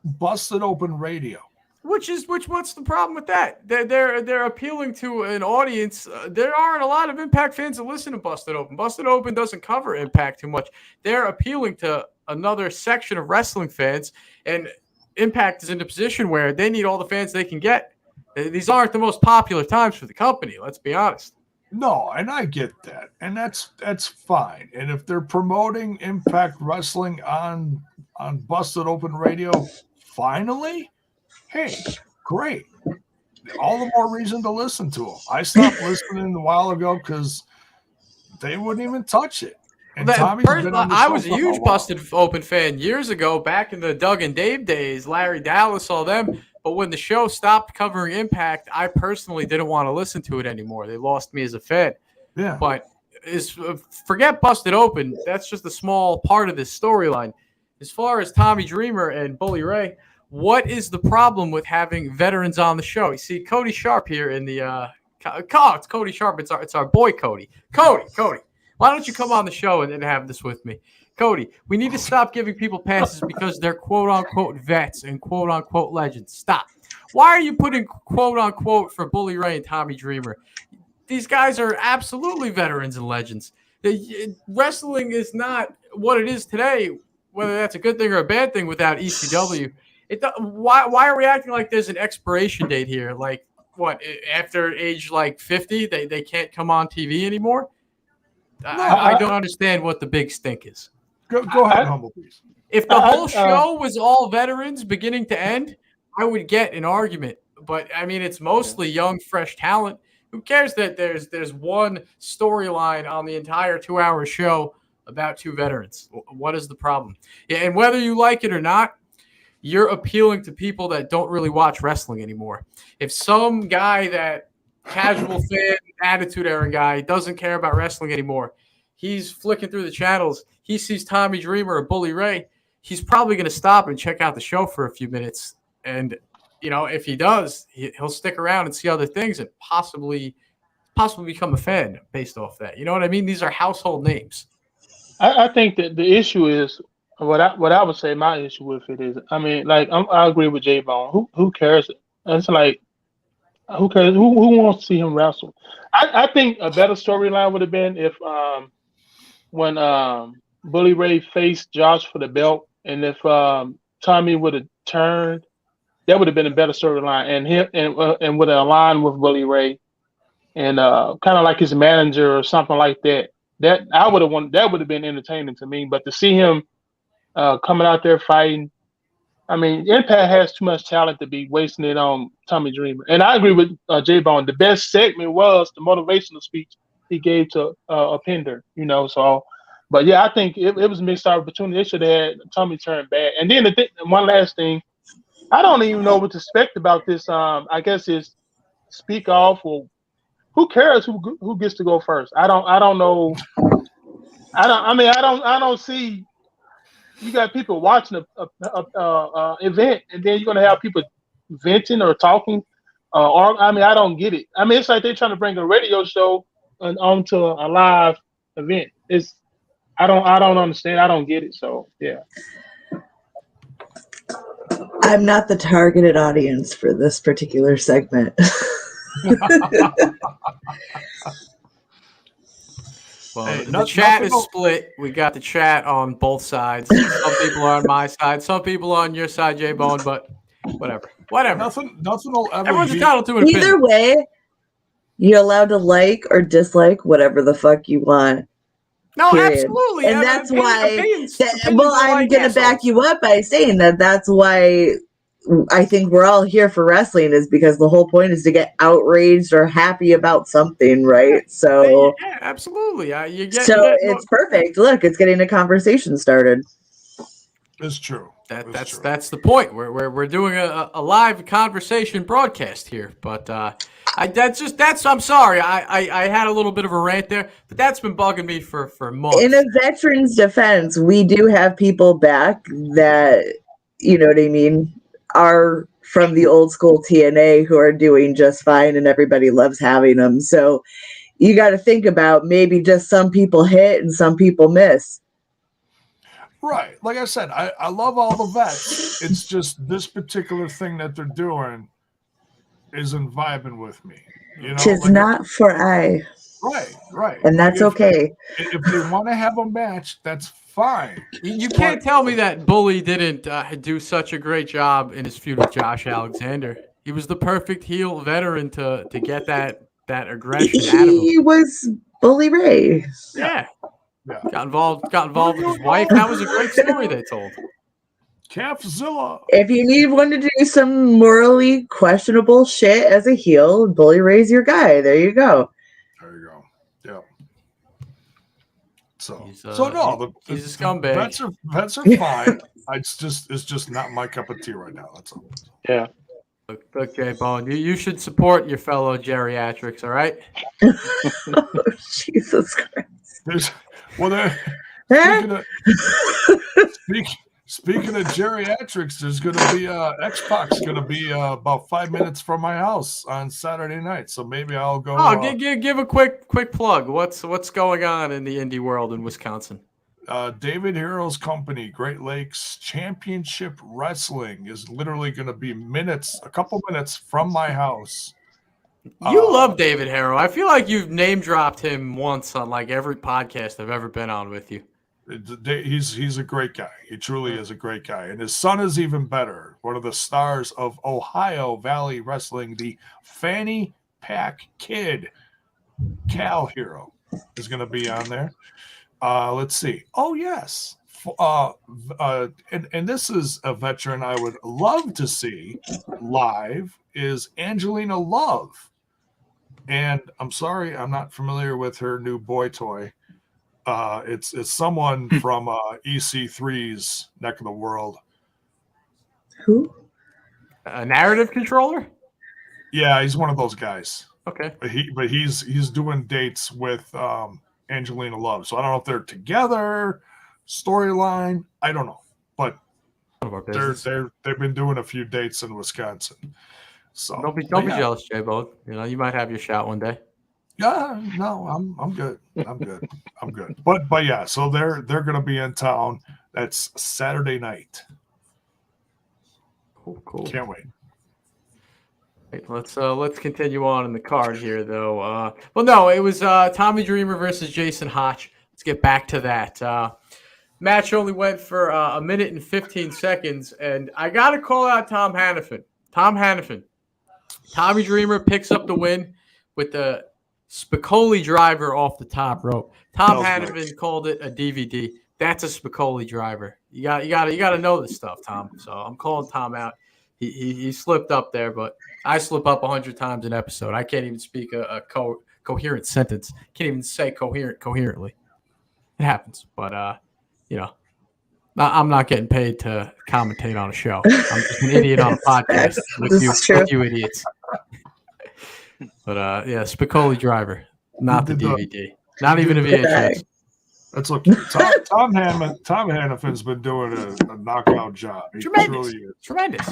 Busted Open Radio. What's the problem with that? They're appealing to an audience. There aren't a lot of Impact fans that listen to Busted Open. Busted Open doesn't cover Impact too much. They're appealing to another section of wrestling fans, and Impact is in a position where they need all the fans they can get. These aren't the most popular times for the company. Let's be honest. No, and I get that, and that's fine. And if they're promoting Impact Wrestling on Busted Open Radio, finally, hey, great. All the more reason to listen to them. I stopped listening a while ago because they wouldn't even touch it. And I was a huge Busted Open fan years ago, back in the Doug and Dave days, Larry Dallas, all them. But when the show stopped covering Impact, I personally didn't want to listen to it anymore. They lost me as a fan. Yeah. But forget Busted Open. That's just a small part of this storyline. As far as Tommy Dreamer and Bully Ray, what is the problem with having veterans on the show? You see Cody Sharp here in the it's Cody Sharp. It's our boy Cody. Cody. Why don't you come on the show and have this with me? Cody, we need to stop giving people passes because they're quote-unquote vets and quote-unquote legends. Stop. Why are you putting quote-unquote for Bully Ray and Tommy Dreamer? These guys are absolutely veterans and legends. Wrestling is not what it is today, whether that's a good thing or a bad thing without ECW. Why are we acting like there's an expiration date here? Like, what, after age like 50, they can't come on TV anymore? I don't understand what the big stink is. Go ahead, Humble, please. If the whole show was all veterans beginning to end, I would get an argument. But, I mean, it's mostly young, fresh talent. Who cares that there's one storyline on the entire 2-hour show about two veterans? What is the problem? Yeah, and whether you like it or not, you're appealing to people that don't really watch wrestling anymore. If some guy that casual fan, attitude era guy doesn't care about wrestling anymore, he's flicking through the channels, he sees Tommy Dreamer or Bully Ray, he's probably going to stop and check out the show for a few minutes. And, you know, if he does, he'll stick around and see other things and possibly become a fan based off that. You know what I mean? These are household names. I think that the issue is what I would say. My issue with it is, I mean, like I agree with J Bone. Who cares? It's like, who cares? Who wants to see him wrestle? I think a better storyline would have been if when Bully Ray faced Josh for the belt, and if Tommy would have turned, that would have been a better storyline, and would have aligned with Bully Ray, and kind of like his manager or something like that. That I would have wanted. That would have been entertaining to me. But to see him coming out there fighting, I mean, Impact has too much talent to be wasting it on Tommy Dreamer. And I agree with J Bone. The best segment was the motivational speech he gave to Bhupinder. You know, so. But yeah, I think it was a missed opportunity. They should have had Tommy turn bad. And then one last thing, I don't even know what to expect about this. I guess it's speak off, or who cares who gets to go first? I don't know. I don't see. You got people watching a event, and then you're gonna have people venting or talking. I don't get it. I mean, it's like they're trying to bring a radio show onto a live event. I don't understand. I don't get it. So yeah. I'm not the targeted audience for this particular segment. Well, hey, the chat is split. We got the chat on both sides. Some people are on my side, some people on your side, J Bone. But whatever. Nothing will ever. Everyone's entitled to an Either opinion. way, you're allowed to like or dislike whatever the fuck you want. No, period. Absolutely. And that's why. I'm like going to back you up by saying that's why I think we're all here for wrestling, is because the whole point is to get outraged or happy about something, right? So, yeah, absolutely. It's perfect. Look, it's getting a conversation started. It's true. That's the point. We're doing a live conversation broadcast here, but I'm sorry. I had a little bit of a rant there, but that's been bugging me for months. In a veteran's defense, we do have people back that, you know what I mean, are from the old school TNA who are doing just fine, and everybody loves having them. So you got to think about maybe just some people hit and some people miss. Right. Like I said, I love all the vets. It's just this particular thing that they're doing isn't vibing with me. You know, Tis not for I. Right. And that's okay. If they want to have a match, that's fine. You can't tell me that Bully didn't do such a great job in his feud with Josh Alexander. He was the perfect heel veteran to get that aggression out of him. He was Bully Ray. Yeah. Yeah. Got involved with his wife. That was a great story they told. Calfzilla. If you need one to do some morally questionable shit as a heel, Bully Ray's your guy. There you go. There you go. Yeah. So, He's he's a scumbag. Vets are fine. It's just not my cup of tea right now. That's all. Yeah. Look, J-Bone, you should support your fellow geriatrics, all right? Oh, Jesus Christ. Speaking of geriatrics, there's going to be X-Pac's going to be about 5 minutes from my house on Saturday night. So maybe I'll go. Oh, give a quick plug. What's going on in the indie world in Wisconsin? David Hero's company, Great Lakes Championship Wrestling, is literally going to be a couple minutes from my house. You love David Hero. I feel like you've name dropped him once on like every podcast I've ever been on with you. He's a great guy. He truly is a great guy. And his son is even better. One of the stars of Ohio Valley Wrestling, the Fanny Pack Kid, Cal Hero, is going to be on there. Let's see. Oh, yes. And this is a veteran I would love to see live is Angelina Love. And I'm sorry, I'm not familiar with her new boy toy. It's someone from EC3's neck of the world. Who? A narrative controller? Yeah, he's one of those guys. Okay. But he's doing dates with Angelina Love. So I don't know if they're together, storyline. I don't know. But they've been doing a few dates in Wisconsin. So don't be jealous, J-Bo. You know, you might have your shot one day. Yeah, no, I'm good. I'm good. But yeah, so they're gonna be in town. That's Saturday night. Cool. Can't wait. Right, let's continue on in the card here, though. Well, no, it was Tommy Dreamer versus Jason Hotch. Let's get back to that. Match only went for a minute and 15 seconds, and I gotta call out Tom Hannafin. Tommy Dreamer picks up the win with the Spicoli driver off the top rope. Tom Hannafin called it a DVD. That's a Spicoli driver. You got to know this stuff, Tom. So I'm calling Tom out. He slipped up there, but I slip up 100 times an episode. I can't even speak a coherent sentence. Can't even say coherently. It happens, but you know, I'm not getting paid to commentate on a show. I'm just an idiot on a podcast with you idiots. But yeah, Spicoli driver, not the DVD, not even a VHS. That's okay. Tom Hannafin's been doing a knockout job. He Tremendous.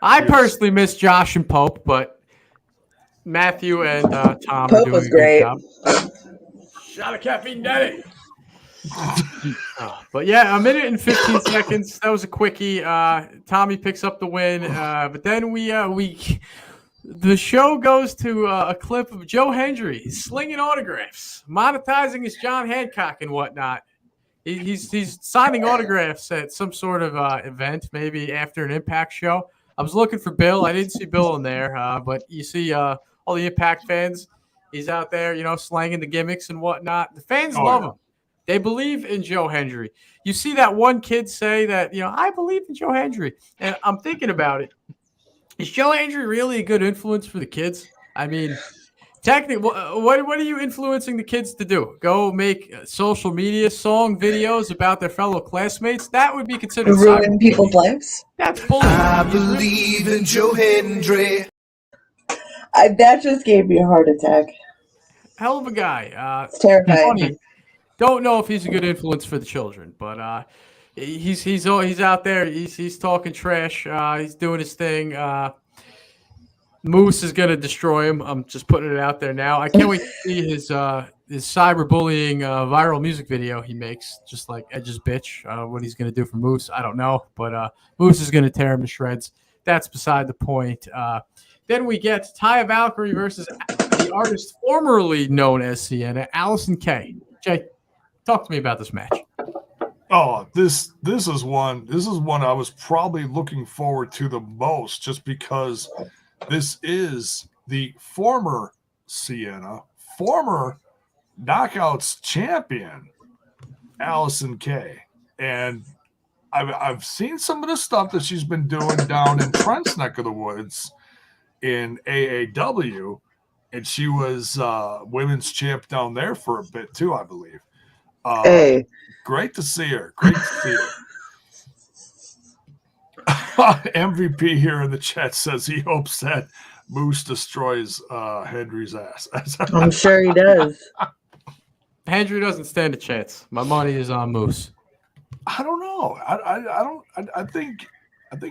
I personally miss Josh and Pope, but Matthew and Tom Pope are doing was a great. good job. Shot of caffeine, daddy. But yeah, a minute and 15 seconds. That was a quickie. Tommy picks up the win, but then the show goes to a clip of Joe Hendry. He's slinging autographs, monetizing his John Hancock and whatnot. He's signing autographs at some sort of event, maybe after an Impact show. I was looking for Bill. I didn't see Bill in there, but you see all the Impact fans. He's out there, slanging the gimmicks and whatnot. The fans love him. They believe in Joe Hendry. You see that one kid say that, I believe in Joe Hendry. And I'm thinking about it. Is Joe Hendry really a good influence for the kids? I mean, technically, what are you influencing the kids to do? Go make social media song videos about their fellow classmates? That would be considered ruin people's lives. That's bullshit. I believe in Joe Hendry. That just gave me a heart attack. Hell of a guy. It's terrifying. Funny. Don't know if he's a good influence for the children, but he's out there. He's talking trash. He's doing his thing. Moose is gonna destroy him. I'm just putting it out there now. I can't wait to see his cyberbullying viral music video he makes, just like Edge's bitch. What he's gonna do for Moose, I don't know, but Moose is gonna tear him to shreds. That's beside the point. Then we get Taya Valkyrie versus the artist formerly known as Sienna, Allysin K. Jay, talk to me about this match. Oh, this is one I was probably looking forward to the most, just because this is the former Sienna, former Knockouts champion, Allysin Kay. And I've seen some of the stuff that she's been doing down in Trent's neck of the woods in AAW, and she was women's champ down there for a bit too, I believe. Hey. Great to see her. Great to see her. MVP here in the chat says he hopes that Moose destroys Henry's ass. I'm sure he does. Henry doesn't stand a chance. My money is on Moose. I don't know. I think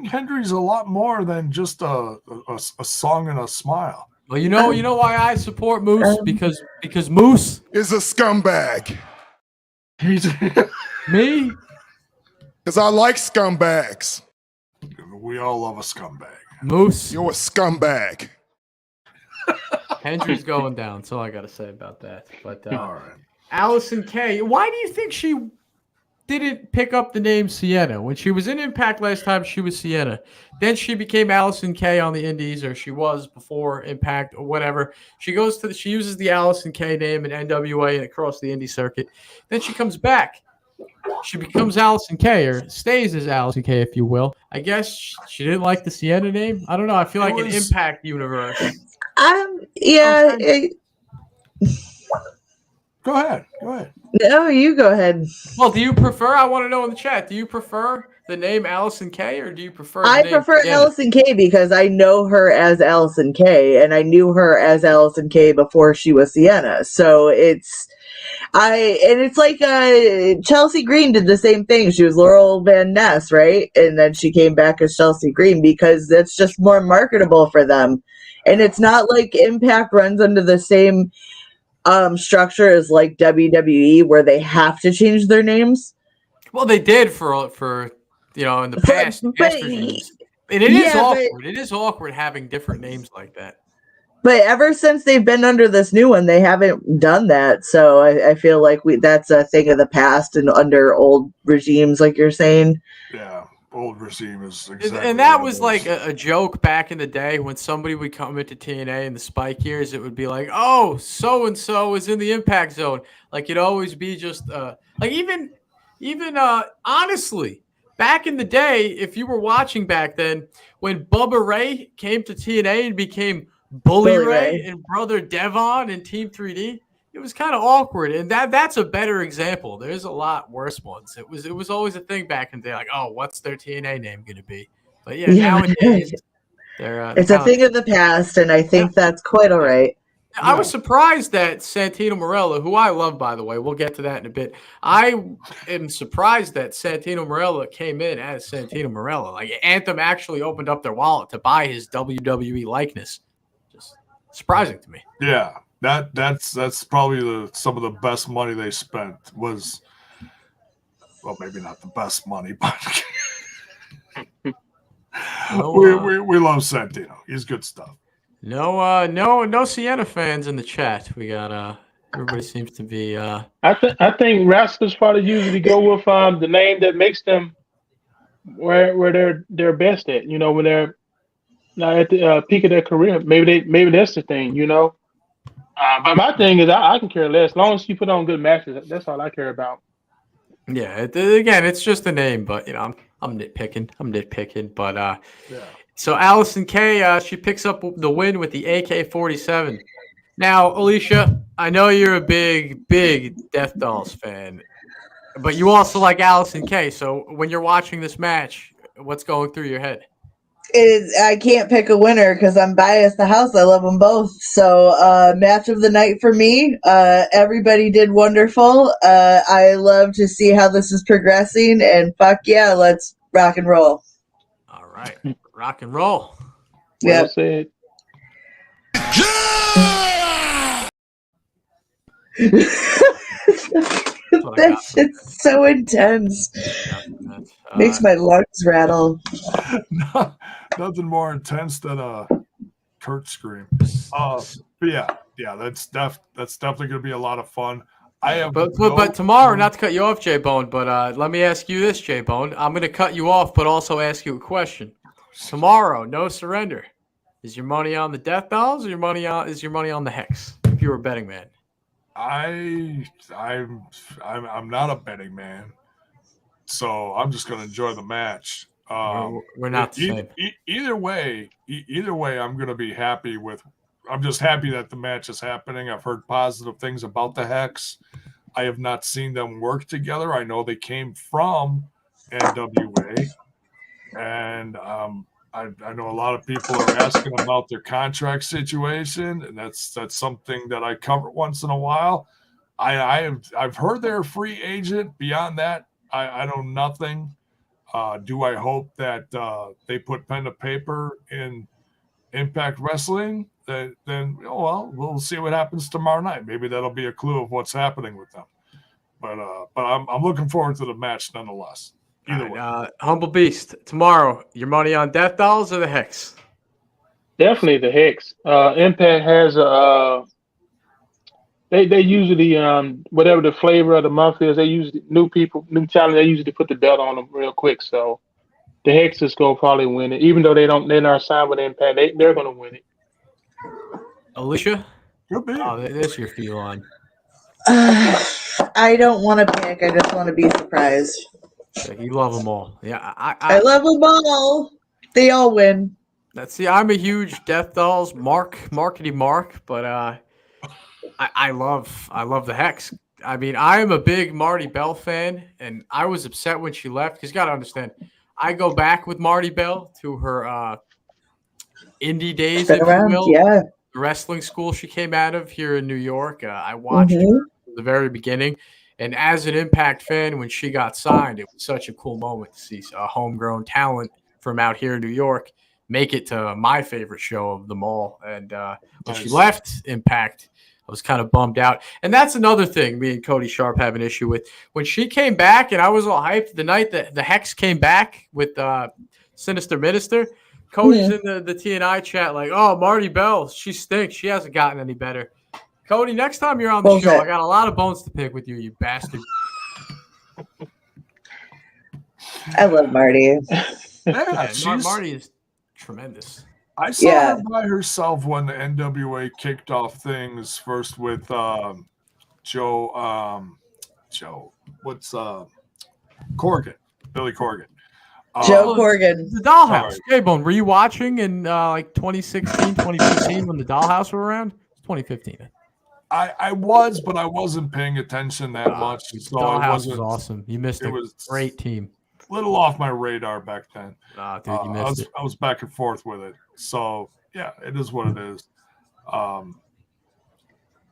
Henry's a lot more than just a song and a smile. Well, you know why I support Moose? Because Moose is a scumbag. He's me? Because I like scumbags. We all love a scumbag. Moose, you're a scumbag. Henry's going down. That's all I got to say about that. But all right. Allysin Kay, why do you think she didn't pick up the name Sienna? When she was in Impact last time, she was Sienna. Then she became Allysin Kay on the Indies, or she was before Impact or whatever. She uses the Allysin Kay name in NWA and across the indie circuit. Then she comes back. She becomes Allysin Kay, or stays as Allysin Kay, if you will. I guess she didn't like the Sienna name. I don't know. I feel like an Impact universe. Yeah. Go ahead. No, you go ahead. Well, do you prefer? I want to know in the chat. Do you prefer the name Allysin Kay, or do you prefer? I prefer Allysin Kay because I know her as Allysin Kay, and I knew her as Allysin Kay before she was Sienna. So it's like Chelsea Green did the same thing. She was Laurel Van Ness, right? And then she came back as Chelsea Green because it's just more marketable for them. And it's not like Impact runs under the same structure as like WWE, where they have to change their names. Well, they did for in the past. And it is awkward. It is awkward having different names like that. But ever since they've been under this new one, they haven't done that. So I feel like that's a thing of the past and under old regimes, like you're saying. Yeah, old regime is exactly. And that was like a joke back in the day when somebody would come into TNA in the Spike years. It would be like, oh, so and so is in the Impact Zone. Like it'd always be just like even honestly, back in the day, if you were watching back then, when Bubba Ray came to TNA and became Bully Ray and Brother Devon and Team 3D, it was kind of awkward. And that's a better example. There's a lot worse ones. It was always a thing back in the day, like, oh, what's their TNA name going to be? But nowadays, it's a thing of the past, and I think that's quite all right. I was surprised that Santino Marella, who I love, by the way, we'll get to that in a bit. I am surprised that Santino Marella came in as Santino Marella. Like Anthem actually opened up their wallet to buy his WWE likeness. Just surprising to me. Yeah, that's probably some of the best money they spent was, well, maybe not the best money, but we love Santino. He's good stuff. No Sienna fans in the chat. We got everybody seems to be. I think wrestlers probably usually go with the name that makes them where they're best at. You know, when they're not at the peak of their career, maybe that's the thing. You know, but my thing is I can care less. As long as you put on good matches, that's all I care about. Yeah. Again, it's just a name, but I'm nitpicking. But yeah. So Allysin Kay, she picks up the win with the AK-47. Now, Alicia, I know you're a big Death Dolls fan, but you also like Allysin Kay. So when you're watching this match, what's going through your head? I can't pick a winner because I'm biased the house. I love them both. So match of the night for me. Everybody did wonderful. I love to see how this is progressing, and fuck yeah, let's rock and roll. All right. Rock and roll. Yeah. Well said. That shit's so intense. Makes my lungs rattle. Nothing more intense than a Kurt scream. But yeah, that's definitely going to be a lot of fun. But tomorrow, not to cut you off, J-Bone, but let me ask you this, J-Bone. I'm going to cut you off, but also ask you a question. Tomorrow, no surrender. Is your money on the Death Dolls or is your money on the Hex? If you were a betting man. I'm not a betting man, so I'm just going to enjoy the match. We're not the same. Either way, I'm going to be happy with. I'm just happy that the match is happening. I've heard positive things about the Hex. I have not seen them work together. I know they came from NWA, and I know a lot of people are asking about their contract situation, and that's something that I cover once in a while. I've heard they're a free agent. Beyond that, I know nothing. Do I hope that they put pen to paper in Impact Wrestling? Then we'll see what happens tomorrow night. Maybe that'll be a clue of what's happening with them. But I'm looking forward to the match nonetheless. Either way. Humble Beast, tomorrow, your money on Death Dolls or the Hex? Definitely the Hex. Impact has they usually whatever the flavor of the month is, they usually new talent. They usually put the belt on them real quick. So the Hex is gonna probably win it, even though they're not signed with Impact. They're gonna win it. Alicia, Could be. Oh, there's your feel on. I don't want to pick. I just want to be surprised. You love them all. Yeah, I love them all. They all win. I'm a huge Death Dolls markety mark, but I love the Hex. I mean, I am a big Marti Belle fan, and I was upset when she left because you got to understand, I go back with Marti Belle to her indie days, if you will. Yeah. The wrestling school she came out of here in New York. I watched her from the very beginning. And as an Impact fan, when she got signed, it was such a cool moment to see a homegrown talent from out here in New York make it to my favorite show of them all. And when she left Impact, I was kind of bummed out. And that's another thing me and Cody Sharp have an issue with. When she came back, and I was all hyped the night that the Hex came back with Sinister Minister, Cody's in the TNI chat like, oh, Marti Belle, she stinks. She hasn't gotten any better. Cody, next time you're on the show, I got a lot of bones to pick with you, you bastard. I love Marti. Marti is tremendous. I saw her by herself when the NWA kicked off things first with Joe, what's Corgan, Billy Corgan. Joe Corgan. The Dollhouse. J-Bone, were you watching in like 2016, 2015 when the Dollhouse were around? 2015. I was, but I wasn't paying attention that much. So Dollhouse was awesome. You missed it. It was a great team. Little off my radar back then. Dude, you missed it. I was back and forth with it. So yeah, it is what it is.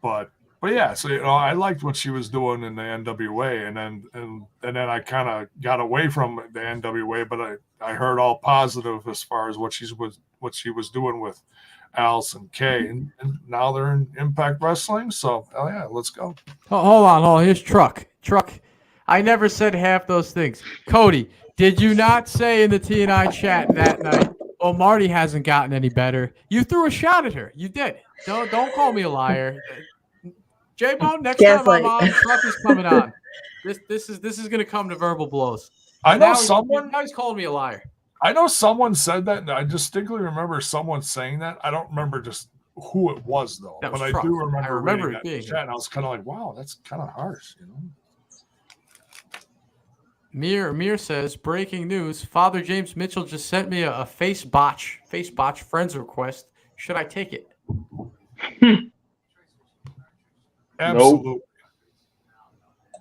But yeah, so I liked what she was doing in the NWA, and then I kind of got away from the NWA, but I heard all positive as far as what she was doing with Allysin K, and now they're in Impact Wrestling. So yeah, let's go. Hold on. Here's Truck. I never said half those things. Cody, did you not say in the TNI chat that night, oh, Marti hasn't gotten any better? You threw a shot at her. You did. Don't call me a liar. J-Bone, next time I'm on, Truck is coming on. This is going to come to verbal blows. I know Now he's calling me a liar. I know someone said that, and I distinctly remember someone saying that. I don't remember just who it was, though. But I do remember. I remember it being. Chat, and I was kind of like, "Wow, that's kind of harsh," Mir says, breaking news: Father James Mitchell just sent me a face botch friends request. Should I take it? Absolutely. Nope.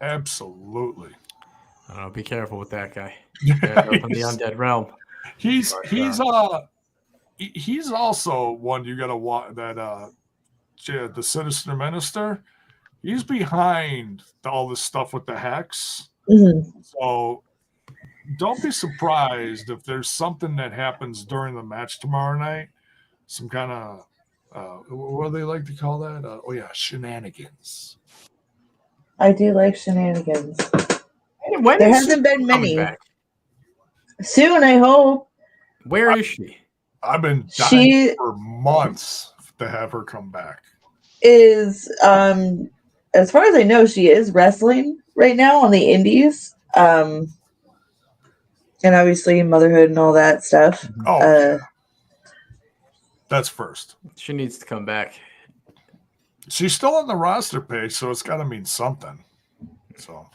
Absolutely. I don't know, be careful with that guy. From the undead realm. He's also one you gotta watch. That the Sinister Minister. He's behind all this stuff with the Hex. So don't be surprised if there's something that happens during the match tomorrow night. Some kind of what do they like to call that? Shenanigans. I do like shenanigans. When there hasn't been many. Soon, I hope. Where is she? I've been dying for months to have her come back. Is as far as I know, she is wrestling right now on the indies. And obviously motherhood and all that stuff. Oh, that's first. She needs to come back. She's still on the roster page, so it's got to mean something. So,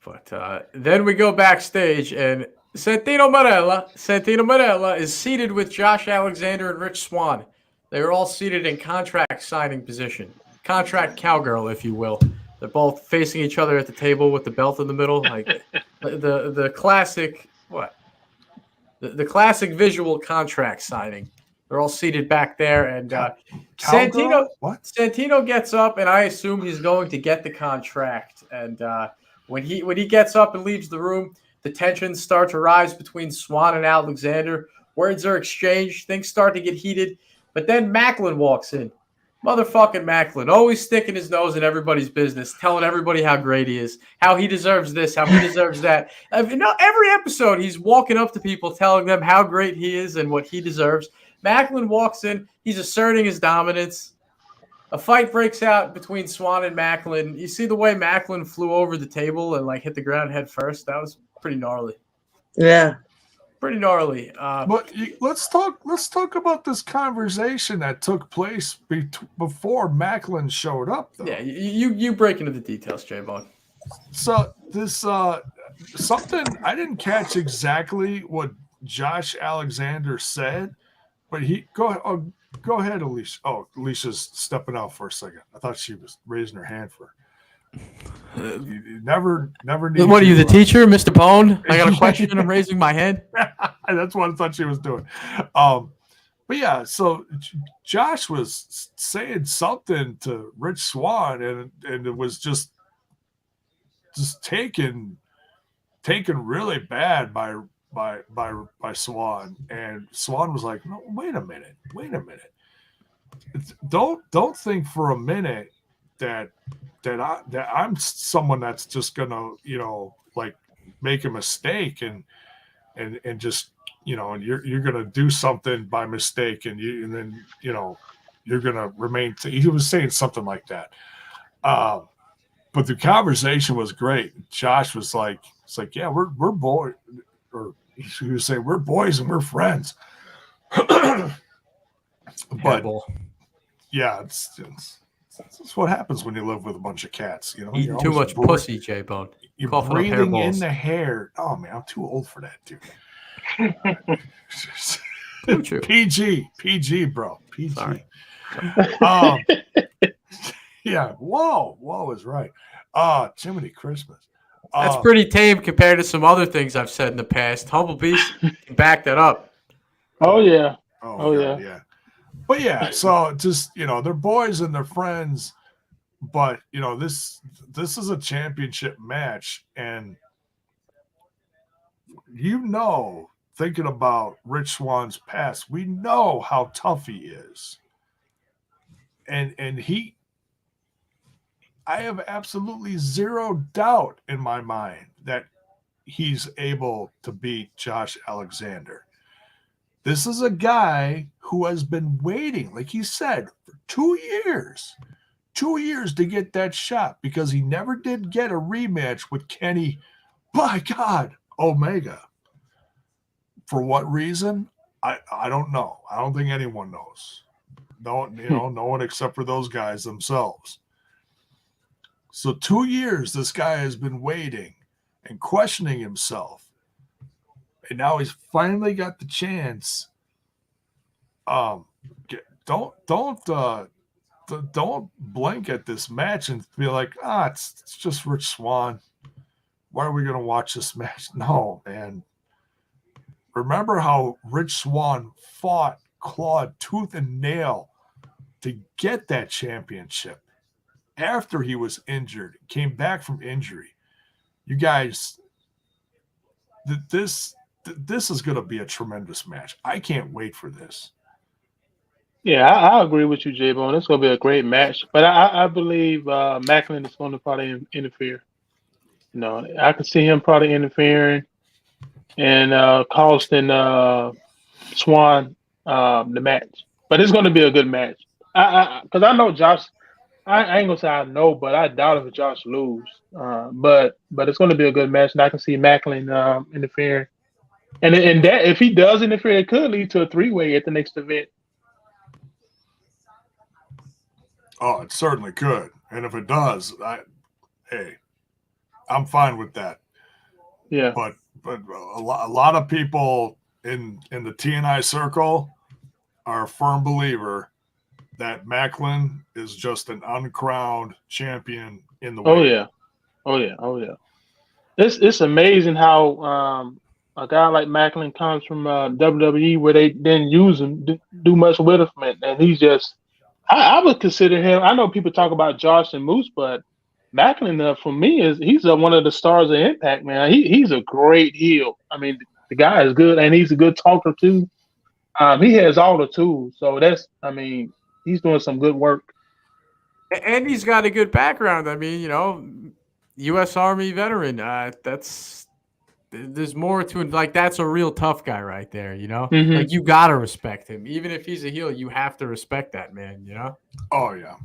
but then we go backstage, and Santino Marella is seated with Josh Alexander and Rich Swann. They are all seated in contract signing position, contract cowgirl, if you will. They're both facing each other at the table with the belt in the middle, like the classic the classic visual contract signing. They're all seated back there, and Santino gets up, and I assume he's going to get the contract. And when he gets up and leaves the room, the tensions start to rise between Swann and Alexander. Words are exchanged, things start to get heated, but then Macklin walks in. Motherfucking Macklin, always sticking his nose in everybody's business, telling everybody how great he is, how he deserves this, how he deserves that. Every episode, he's walking up to people, telling them how great he is and what he deserves. Macklin walks in. He's asserting his dominance. A fight breaks out between Swann and Macklin. You see the way Macklin flew over the table and hit the ground head first. That was pretty gnarly. Yeah, pretty gnarly. But let's talk about this conversation that took place before Macklin showed up. Though. Yeah, you break into the details, J-Bone. So this something I didn't catch exactly what Josh Alexander said. But go ahead, Alicia. Oh, Alicia's stepping out for a second. I thought she was raising her hand for. You never need. What are you, the teacher, Mr. Bone? I got a question. I'm raising my hand. That's what I thought she was doing. But yeah, so Josh was saying something to Rich Swann, and it was just taken really bad by Swann, and Swann was like, "No, wait a minute. Don't think for a minute that I'm someone that's just gonna make a mistake and just and you're gonna do something by mistake and then you're gonna remain." He was saying something like that. But the conversation was great. Josh was like, "It's like, yeah, we're boys," or he was saying, "We're boys and we're friends." But yeah, it's what happens when you live with a bunch of cats. Eating too much pussy, J-Bone. You're breathing in the hair. Oh man, I'm too old for that, dude. PG, bro. PG. Sorry. Yeah. Whoa is right. Jiminy Christmas. That's pretty tame compared to some other things I've said in the past. Humble Beast can back that up. Oh yeah. Oh God, yeah. But yeah, so just they're boys and they're friends, but this is a championship match, and thinking about Rich Swann's past, we know how tough he is, and I have absolutely zero doubt in my mind that he's able to beat Josh Alexander. This is a guy who has been waiting, like he said, for 2 years. 2 years to get that shot because he never did get a rematch with Kenny, by God, Omega. For what reason? I don't know. I don't think anyone knows. No one except for those guys themselves. So 2 years this guy has been waiting and questioning himself. And now he's finally got the chance. Don't blink at this match and be like, it's just Rich Swann. Why are we going to watch this match? No, man. Remember how Rich Swann fought, clawed tooth and nail to get that championship after he was injured, came back from injury. You guys, this is going to be a tremendous match. I can't wait for this. Yeah, I agree with you, J-Bone. It's going to be a great match. But I believe Macklin is going to probably interfere. I could see him probably interfering and costing Swann the match. But it's going to be a good match. Because I know Josh I ain't gonna say I know, but I doubt if Josh lose. But it's gonna be a good match, and I can see Macklin interfering. And that if he does interfere, it could lead to a 3-way at the next event. Oh, it certainly could. And if it does, I'm fine with that. Yeah. But a lot of people in the TNI circle are a firm believer that Macklin is just an uncrowned champion in the Oh weight. yeah. Oh yeah. Oh yeah. It's amazing how a guy like Macklin comes from WWE where they didn't use him, do much with him, and he's just. I would consider him. I know people talk about Josh and Moose, but Macklin for me he's one of the stars of Impact, man. He's a great heel. I mean, the guy is good, and he's a good talker too. He has all the tools, so he's doing some good work. And he's got a good background. I mean, U.S. Army veteran. There's more to it. Like, that's a real tough guy right there, Mm-hmm. Like, you got to respect him. Even if he's a heel, you have to respect that man, Oh, yeah.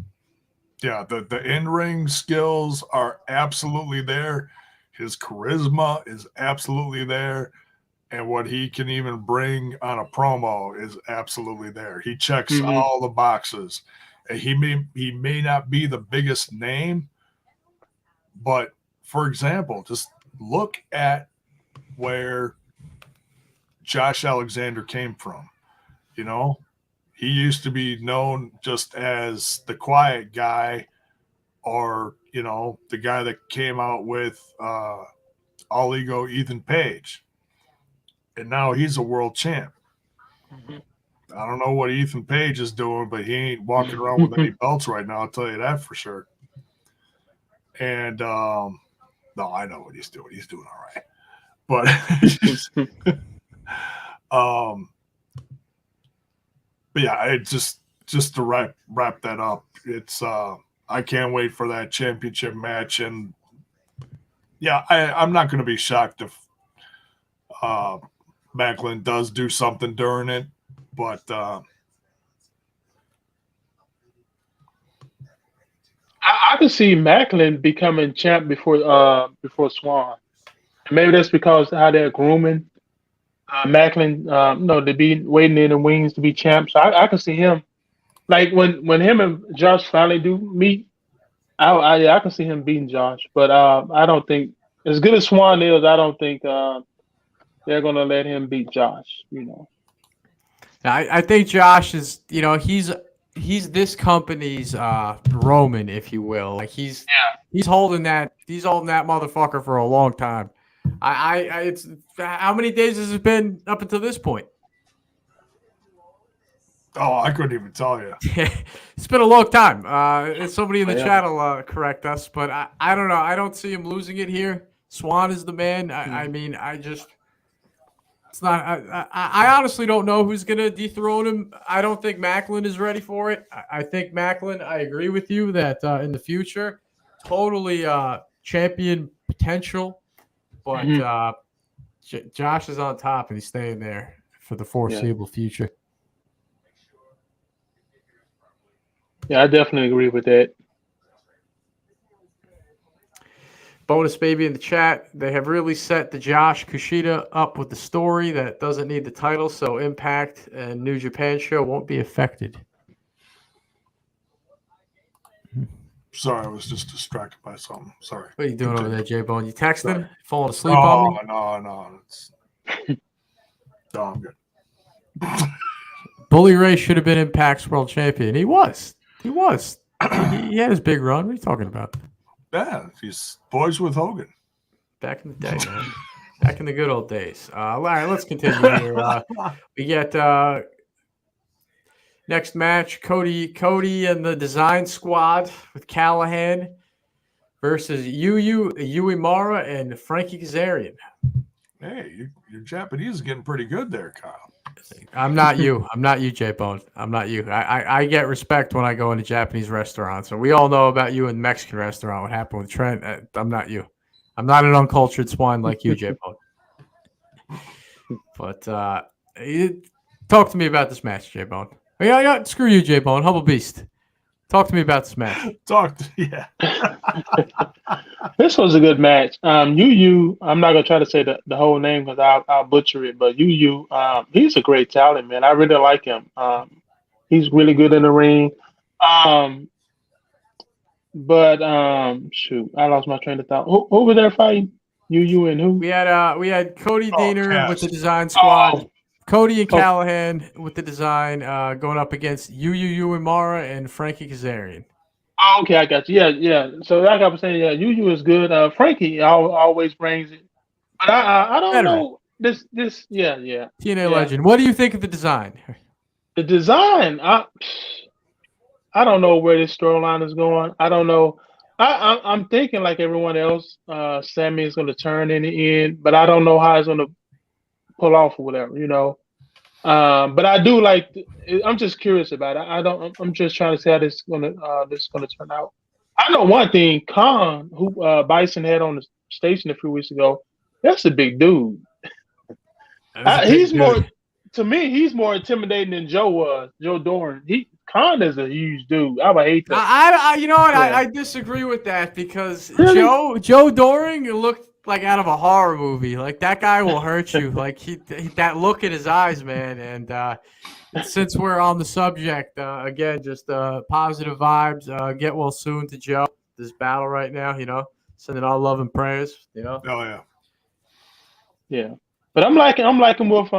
Yeah, the in-ring skills are absolutely there. His charisma is absolutely there. And what he can even bring on a promo is absolutely there. He checks all the boxes. And he may not be the biggest name, but, for example, just look at where Josh Alexander came from. He used to be known just as the quiet guy, or the guy that came out with All Ego Ethan Page, and now he's a world champ. I don't know what Ethan Page is doing, but he ain't walking around with any belts right now, I'll tell you that for sure. And no, I know what he's doing. He's doing all right. But but yeah, it just to wrap that up, it's I can't wait for that championship match. And yeah, I'm not going to be shocked if Macklin does do something during it, but I could see Macklin becoming champ before Swan. Maybe that's because how they're grooming Macklin. To be waiting in the wings to be champ. So I can see him, like when him and Josh finally do meet. I can see him beating Josh, but I don't think, as good as Swan is, I don't think they're gonna let him beat Josh. I think Josh is, he's this company's Roman, if you will. Like, he's holding that motherfucker for a long time. It's how many days has it been up until this point? Oh, I couldn't even tell you. It's been a long time. Somebody in the chat will correct us, but I don't know. I don't see him losing it here. Swan is the man. It's not. I honestly don't know who's gonna dethrone him. I don't think Macklin is ready for it. I think Macklin. I agree with you that in the future, totally champion potential, but Josh is on top and he's staying there for the foreseeable future. Yeah, I definitely agree with that. Bonus baby in the chat. They have really set the Josh Kushida up with the story that doesn't need the title, so Impact and New Japan show won't be affected. Sorry, I was just distracted by something. Sorry. What are you doing over there, J-Bone? You texting? Sorry. Falling asleep on me? No. No, I'm good. Bully Ray should have been Impact's world champion. He was. He had his big run. What are you talking about? Yeah, he's boys with Hogan. Back in the day, man. Back in the good old days. All right, let's continue here. We get next match, Cody and the Design Squad with Callihan versus Uemura and Frankie Kazarian. Hey, your Japanese is getting pretty good there, Kyle. I'm not you. I'm not you, J-Bone. I'm not you. I get respect when I go into Japanese restaurants. And we all know about you in the Mexican restaurant, what happened with Trent. I'm not you. I'm not an uncultured swine like you, J-Bone. But talk to me about this match, J-Bone. Yeah, screw you, J-Bone. Humble Beast. Talk to me about this match. Yeah. This was a good match. Yuya, I'm not gonna try to say the whole name because I'll butcher it, but Yuya, he's a great talent, man. I really like him. He's really good in the ring. But shoot, I lost my train of thought. Who was there fighting? Yuya and who? We had Cody Deaner Cass. with the design squad. Oh. Cody and Callihan with the design going up against Uemura and Frankie Kazarian. Oh, okay, I got you. Yeah. So like I was saying, yeah, Yuya is good. Frankie always brings it. But I don't know this. Yeah. TNA legend. What do you think of the design? The design, I don't know where this storyline is going. I don't know. I'm thinking like everyone else, Sammy is going to turn in the end, but I don't know how it's going to pull off or whatever, But I do like. I'm just curious about it. I'm just trying to see how this is going to turn out. I know one thing. Khan, who Bison had on the station a few weeks ago, that's a big dude. He's more. To me, he's more intimidating than Joe was. Joe Doran. Khan is a huge dude. I would hate that. You know what? Yeah. I disagree with that because Really? Joe Doring looked like out of a horror movie. Like that guy will hurt you. Like that look in his eyes, man. And since we're on the subject, again, just positive vibes. Get well soon to Joe. This battle right now, sending all love and prayers. Oh yeah. Yeah. But I'm liking what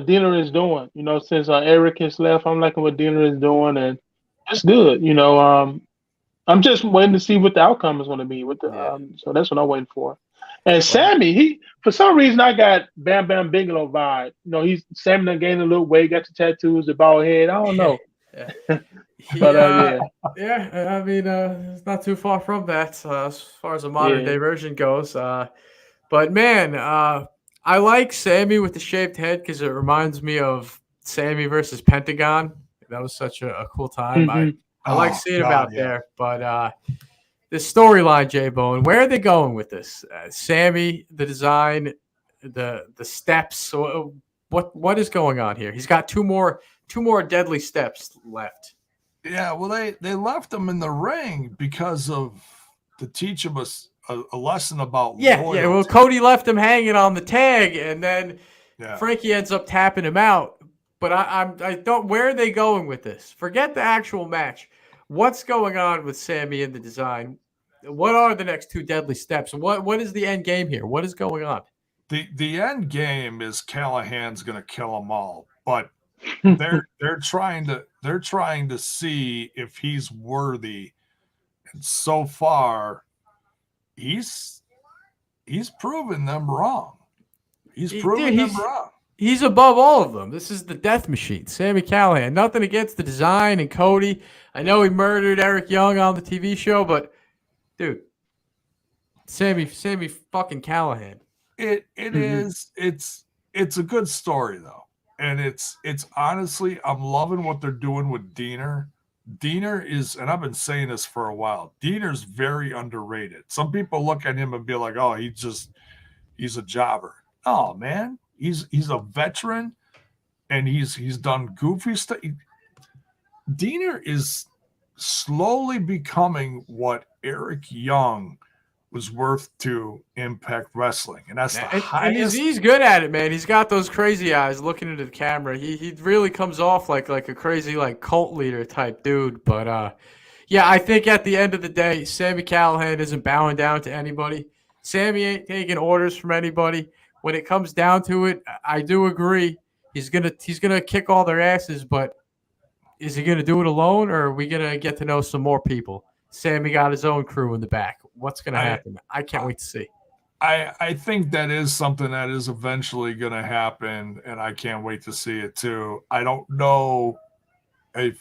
Dina is doing. Since Eric has left, I'm liking what Dina is doing, and it's good. I'm just waiting to see what the outcome is going to be. So that's what I'm waiting for. And Sammy, he for some reason I got Bam Bam Bigelow vibe. Sammy done gained a little weight, got the tattoos, the bald head. I don't know. But I mean, it's not too far from that as far as a modern day version goes. But man, I like Sammy with the shaved head because it reminds me of Sammy versus Pentagon. That was such a cool time. Mm-hmm. I like seeing him out there. But this storyline, J-Bone, where are they going with this? Sammy, the design, the steps. So what is going on here? He's got two more deadly steps left. Yeah, well, they left him in the ring because of to teach him a lesson about loyalty. Yeah. Well, Cody left him hanging on the tag, and then Frankie ends up tapping him out. But I don't. Where are they going with this? Forget the actual match. What's going on with Sammy and the design? What are the next two deadly steps? What is the end game here? What is going on? The end game is Callihan's going to kill them all, but they're trying to see if he's worthy, and so far, he's proven them wrong. He's proven them wrong. He's above all of them. This is the death machine, Sami Callihan. Nothing against the design and Cody. I know he murdered Eric Young on the TV show, but dude, Sami fucking Callihan. It is. It's a good story though, and it's honestly, I'm loving what they're doing with Diener. Diener is, and I've been saying this for a while, Diener's very underrated. Some people look at him and be like, oh, he's a jobber. Oh man, he's a veteran, and he's done goofy stuff. Diener is slowly becoming what Eric Young was worth to Impact Wrestling, and that's the highest. And he's good at it, man. He's got those crazy eyes looking into the camera. He really comes off like a crazy cult leader type dude. But I think at the end of the day, Sami Callihan isn't bowing down to anybody. Sammy ain't taking orders from anybody. When it comes down to it, I do agree. He's gonna kick all their asses, but is he gonna do it alone, or are we gonna get to know some more people? Sammy got his own crew in the back. What's gonna happen? I can't wait to see. I think that is something that is eventually gonna happen, and I can't wait to see it too. I don't know if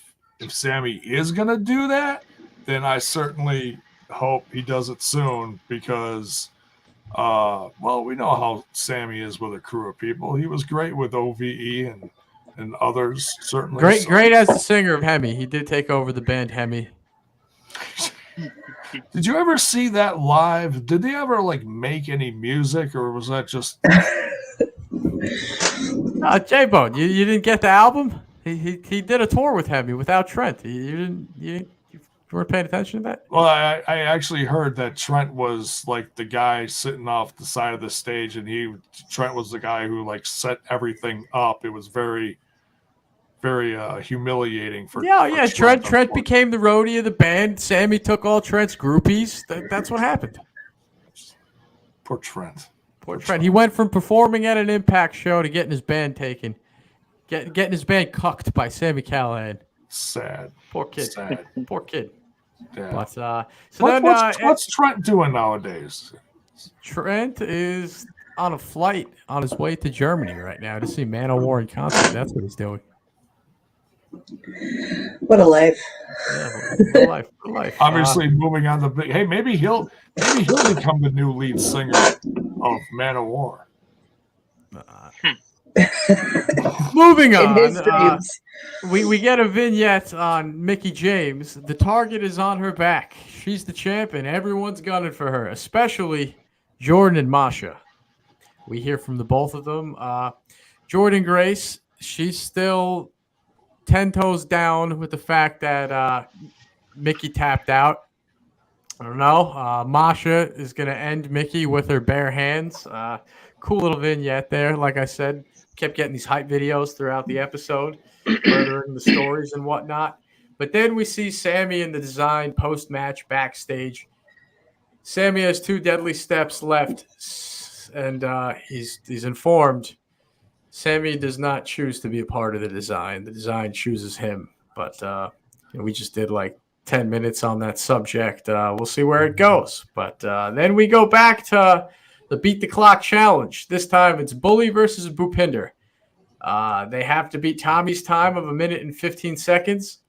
Sammy is gonna do that, then I certainly hope he does it soon because we know how Sammy is with a crew of people. He was great with OVE and others, certainly. Great as the singer of Hemi. He did take over the band Hemi. Did you ever see that live? Did they ever make any music, or was that just J-Bone, you didn't get the album? He did a tour with Hemi without Trent. You weren't paying attention to that? Well, I actually heard that Trent was like the guy sitting off the side of the stage, and Trent was the guy who like set everything up. It was very, very humiliating for Trent became the roadie of the band. Sammy took all Trent's groupies. That's what happened. Poor Trent. Poor Trent. He went from performing at an Impact show to getting his band taken. Getting his band cucked by Sami Callihan. Sad. Poor kid. Sad. Poor kid. Yeah. But what's Trent doing nowadays? Trent is on a flight on his way to Germany right now to see Manowar in concert. That's what he's doing. What a life. Yeah, what a life. Obviously, moving on to big. Hey, maybe he'll become the new lead singer of Manowar. Moving In his on, dreams. we get a vignette on Mickie James. The target is on her back. She's the champ, and everyone's gunning for her, especially Jordan and Masha. We hear from the both of them. Jordan Grace, she's still 10 toes down with the fact that Mickie tapped out. I don't know. Masha is going to end Mickie with her bare hands. Cool little vignette there. Like I said, kept getting these hype videos throughout the episode, furthering the stories and whatnot. But then we see Sammy in the design post-match backstage. Sammy has 2 deadly steps left, and he's informed Sammy does not choose to be a part of the design. The design chooses him. But we just did like 10 minutes on that subject. We'll see where it goes. But then we go back to the Beat the Clock Challenge. This time it's Bully versus Bhupinder. They have to beat Tommy's time of 1 minute and 15 seconds.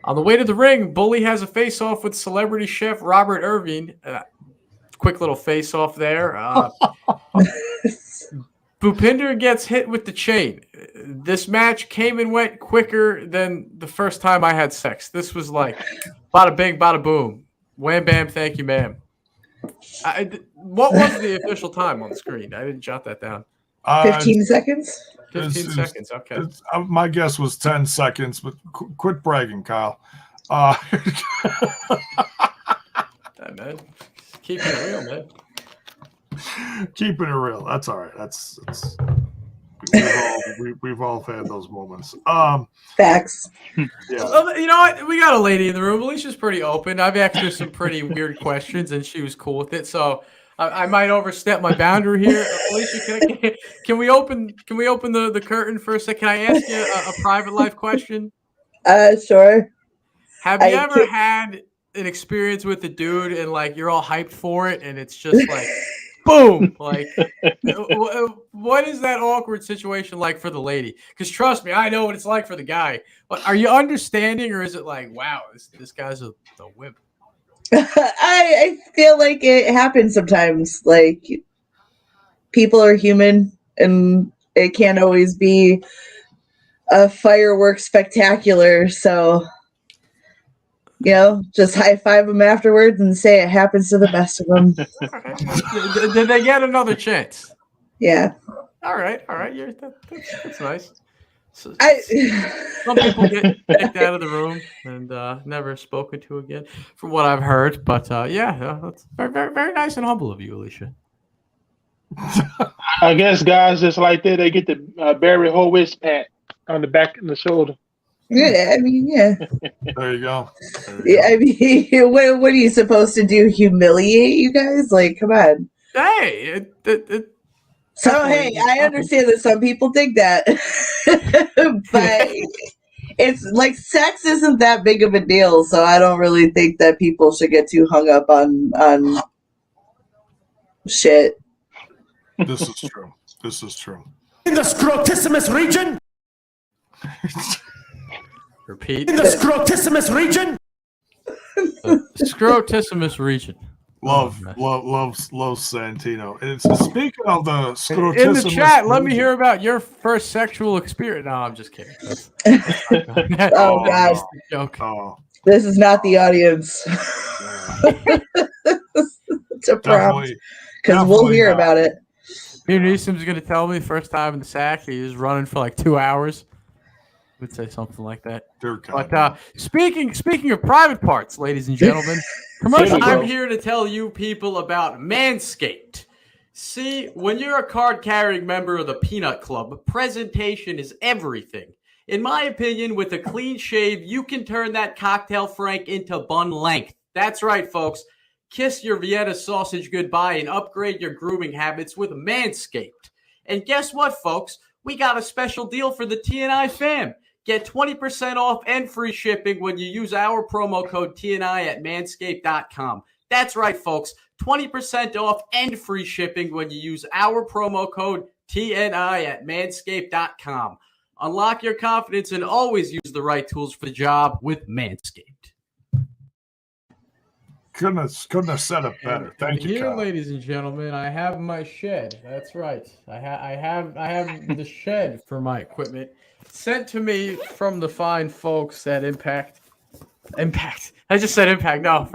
On the way to the ring, Bully has a face-off with celebrity chef Robert Irving. Quick little face-off there. Bhupinder gets hit with the chain. This match came and went quicker than the first time I had sex. This was like bada bing, bada boom. Wham, bam, thank you, ma'am. What was the official time on the screen? I didn't jot that down. 15 seconds? 15 seconds, okay. My guess was 10 seconds, but quit bragging, Kyle. Man. Keeping it real, man. Keeping it real. That's all right. That's we've all had those moments. Facts. Yeah. Well, you know what? We got a lady in the room. Alicia's pretty open. I've asked her some pretty weird questions, and she was cool with it. So I might overstep my boundary here. Alicia, can we open the curtain for a second? Can I ask you a private life question? Sure. Have you ever had an experience with a dude and like you're all hyped for it, and it's just like boom, like what is that awkward situation like for the lady? Because trust me, I know what it's like for the guy. But are you understanding, or is it like, wow, this guy's a wimp? I feel like it happens sometimes. Like, people are human, and it can't always be a fireworks spectacular. So, just high five them afterwards and say it happens to the best of them. Did they get another chance? Yeah. All right. That's nice. So, some people get kicked out of the room and never spoken to again, from what I've heard. But that's very, very, very nice and humble of you, Alicia. I guess guys just like that, they get the Barry Horowitz pat on the back and the shoulder. Yeah, I mean, yeah. There you go. I mean, what are you supposed to do? Humiliate you guys? Like, come on. Hey, hey, I understand that some people think that, but it's like sex isn't that big of a deal, so I don't really think that people should get too hung up on shit. This is true. In the scrotissimus region. Repeat. In the scrotissimus region. Scrotissimus region. Love Santino. And speaking of the scrotissimus in the chat, let me region, hear about your first sexual experience. No, I'm just kidding. Oh God. Joke. This is not the audience. It's a prompt. Because we'll hear about it. Neeson's going to tell me first time in the sack he was running for like 2 hours. would say something like that. Dear But God. speaking of private parts, ladies and gentlemen, I'm here to tell you people about Manscaped. See, when you're a card-carrying member of the Peanut Club, presentation is everything. In my opinion, with a clean shave, you can turn that cocktail Frank into bun length. That's right, folks. Kiss your Vienna sausage goodbye and upgrade your grooming habits with Manscaped. And guess what, folks? We got a special deal for the TNI fam. Get 20% off and free shipping when you use our promo code TNI at manscaped.com. That's right, folks. 20% off and free shipping when you use our promo code TNI at manscaped.com. Unlock your confidence and always use the right tools for the job with Manscaped. Couldn't have said it better. Thank you, Here, Kyle. ladies and gentlemen, I have my shed. That's right. I have the shed for my equipment sent to me from the fine folks at Impact. I just said Impact. No,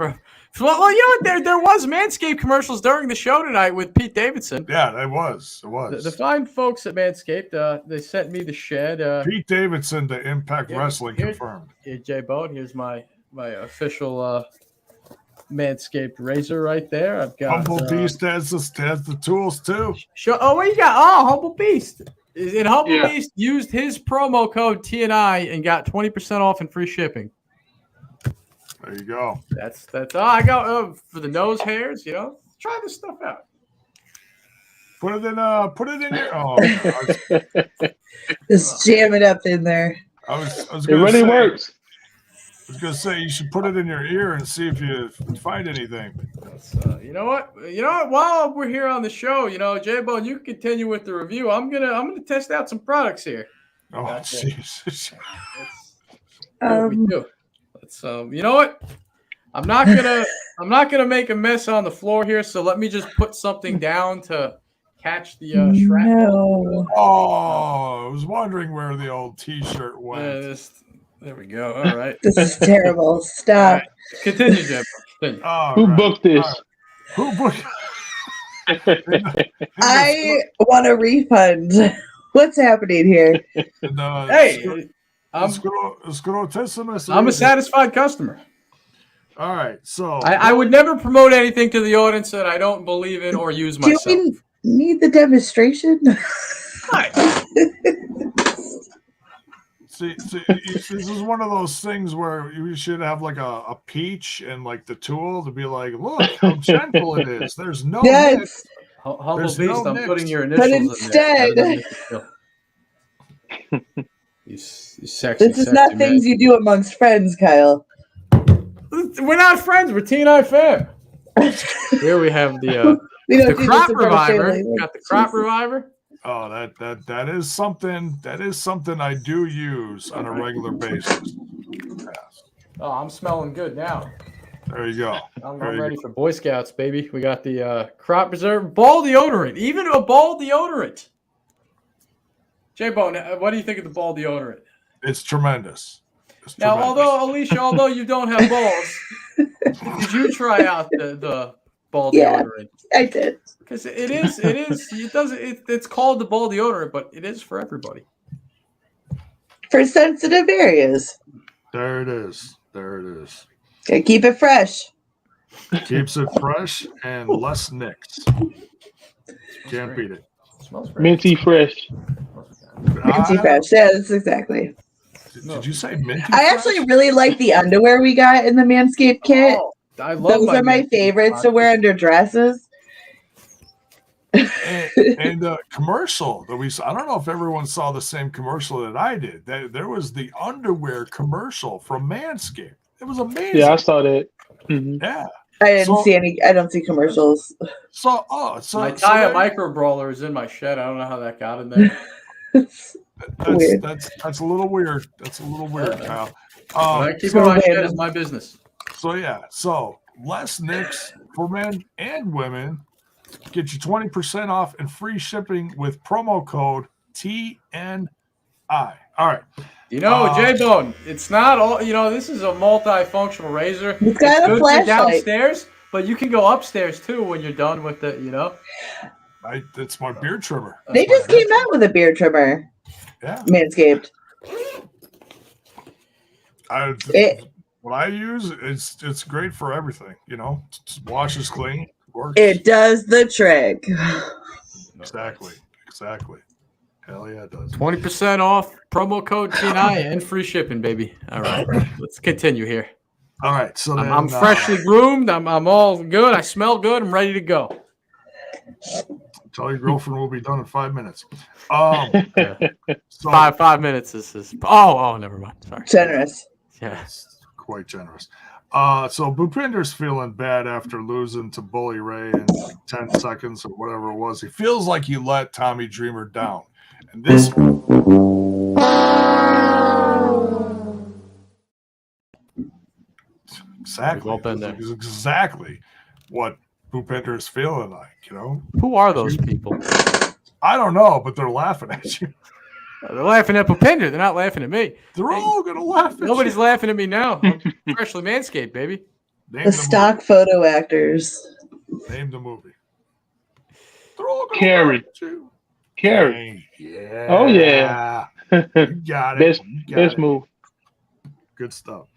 well, you know what? There was Manscaped commercials during the show tonight with Pete Davidson. Yeah, it was. It was. The fine folks at Manscaped, they sent me the shed. Pete Davidson to Impact Wrestling confirmed. Here, J Bone. Here's my official Manscaped razor right there. I've got Humble Beast has the tools too. Oh, what you got? Oh, Humble Beast. And Humble Beast used his promo code TNI and got 20% off and free shipping. There you go. That's all I got for the nose hairs. You know, try this stuff out. Put it in your. Oh, Just jam it up in there. I was It gonna really say, works. I was gonna say you should put it in your ear and see if you find anything. You know what? While we're here on the show, J-Bone, you can continue with the review. I'm gonna test out some products here. Oh, jeez. That's what we do. You know what? I'm not gonna make a mess on the floor here. So let me just put something down to catch the shrapnel. No. Oh, I was wondering where the old T-shirt went. There we go. All right. This is terrible. Stop. Right. Continue, Jeb. Continue. Who booked this? Who booked? I want a refund. What's happening here? Hey, I'm a satisfied customer. All right, so I would never promote anything to the audience that I don't believe in or use myself. Do we need the demonstration? See, this is one of those things where you should have like a peach and like the tool to be like, look how gentle it is. There's no yes. Humble There's Beast, no I'm mix. putting your initials But instead, you sexy. this is not things you do amongst friends, Kyle. We're not friends. We're TNI fam. Here we have the crop reviver. Got the crop reviver. Oh, that is something I do use on a regular basis. Yes. Oh, I'm smelling good now. There you go. I'm ready for Boy Scouts, baby. We got the crop preserve ball deodorant, even a ball deodorant. J-Bone, what do you think of the ball deodorant? It's tremendous. Now, although you don't have balls, did you try out the ball deodorant? I did. Because it's called the ball deodorant, but it is for everybody. For sensitive areas. There it is. Gotta keep it fresh. Keeps it fresh and less nicks. Can't beat it. Smells great. Minty fresh. Minty fresh. Yeah, that's exactly. Did you say minty I actually really like the underwear we got in the Manscaped kit. Oh, I love those are my favorites to wear under dresses. and the commercial that we saw, I don't know if everyone saw the same commercial that I did. There was the underwear commercial from Manscaped. It was amazing. Yeah, I saw that. Mm-hmm. Yeah. I don't see commercials. So my Taya micro brawler is in my shed. I don't know how that got in there. That's a little weird. That's a little weird, Kyle. I keep it in my shed is my business. So less nicks for men and women. Get you 20% off and free shipping with promo code TNI. All right. J-Bone, it's not all, this is a multifunctional razor. It's got a flashlight. Downstairs, but you can go upstairs too when you're done with it, It's my beard trimmer. They just came out with a beard trimmer. Yeah. Manscaped. What I use, it's great for everything. You know, washes clean, works. It does the trick. Exactly. Hell yeah, it does. 20% off, promo code TNI, and free shipping, baby. All right, let's continue here. All right, so then, I'm freshly groomed. I'm all good. I smell good. I'm ready to go. Tell your girlfriend we'll be done in 5 minutes. So, 5 minutes. This is. Oh, never mind. Sorry. Generous. Yeah. Quite generous. So Bhupinder's feeling bad after losing to Bully Ray in like 10 seconds or whatever it was. He feels like he let Tommy Dreamer down. And this is exactly what Bhupinder is feeling like, you know? Who are those people? I don't know, but they're laughing at you. They're laughing at Bhupinder. They're not laughing at me. They're all going to laugh at Nobody's you. laughing at me now. I'm freshly Manscaped, baby. The stock photo actors. Name the movie. They're all going Carrie. to laugh at you. Carrie. Yeah. Oh, yeah. You got it. Best move. Good stuff.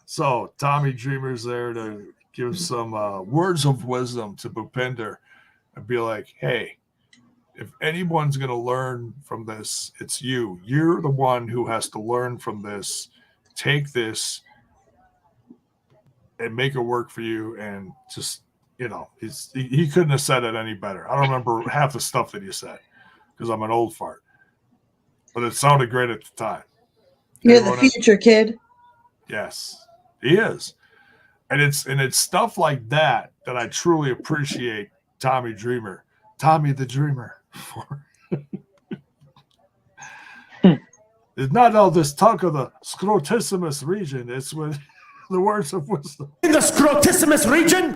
So Tommy Dreamer's there to give some words of wisdom to Bhupinder and be like, hey, if anyone's going to learn from this, it's you. You're the one who has to learn from this. Take this and make it work for you. And just, you know, he couldn't have said it any better. I don't remember half the stuff that he said because I'm an old fart. But it sounded great at the time. You're the future, kid. Yes, he is. And it's stuff like that that I truly appreciate Tommy Dreamer. Tommy the Dreamer. It's not all this talk of the scrotissimus region. It's with the words of wisdom. In the scrotissimus region?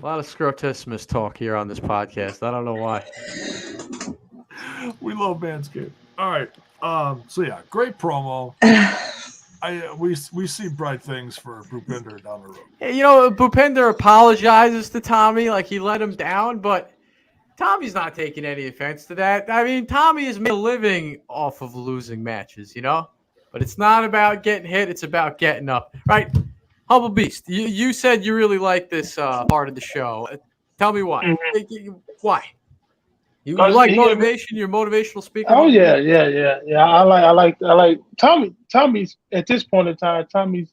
A lot of scrotissimus talk here on this podcast. I don't know why. We love Manscaped. All right. So yeah, great promo. We see bright things for Bhupinder down the road. Hey, you know, Bhupinder apologizes to Tommy like he let him down, but Tommy's not taking any offense to that. I mean, Tommy has made a living off of losing matches, you know? But it's not about getting hit, it's about getting up. Right? Humble Beast, you said you really like this part of the show. Tell me why. Mm-hmm. Why? You like motivation? You're a motivational speaker. Oh yeah. I like Tommy. Tommy's at this point in time. Tommy's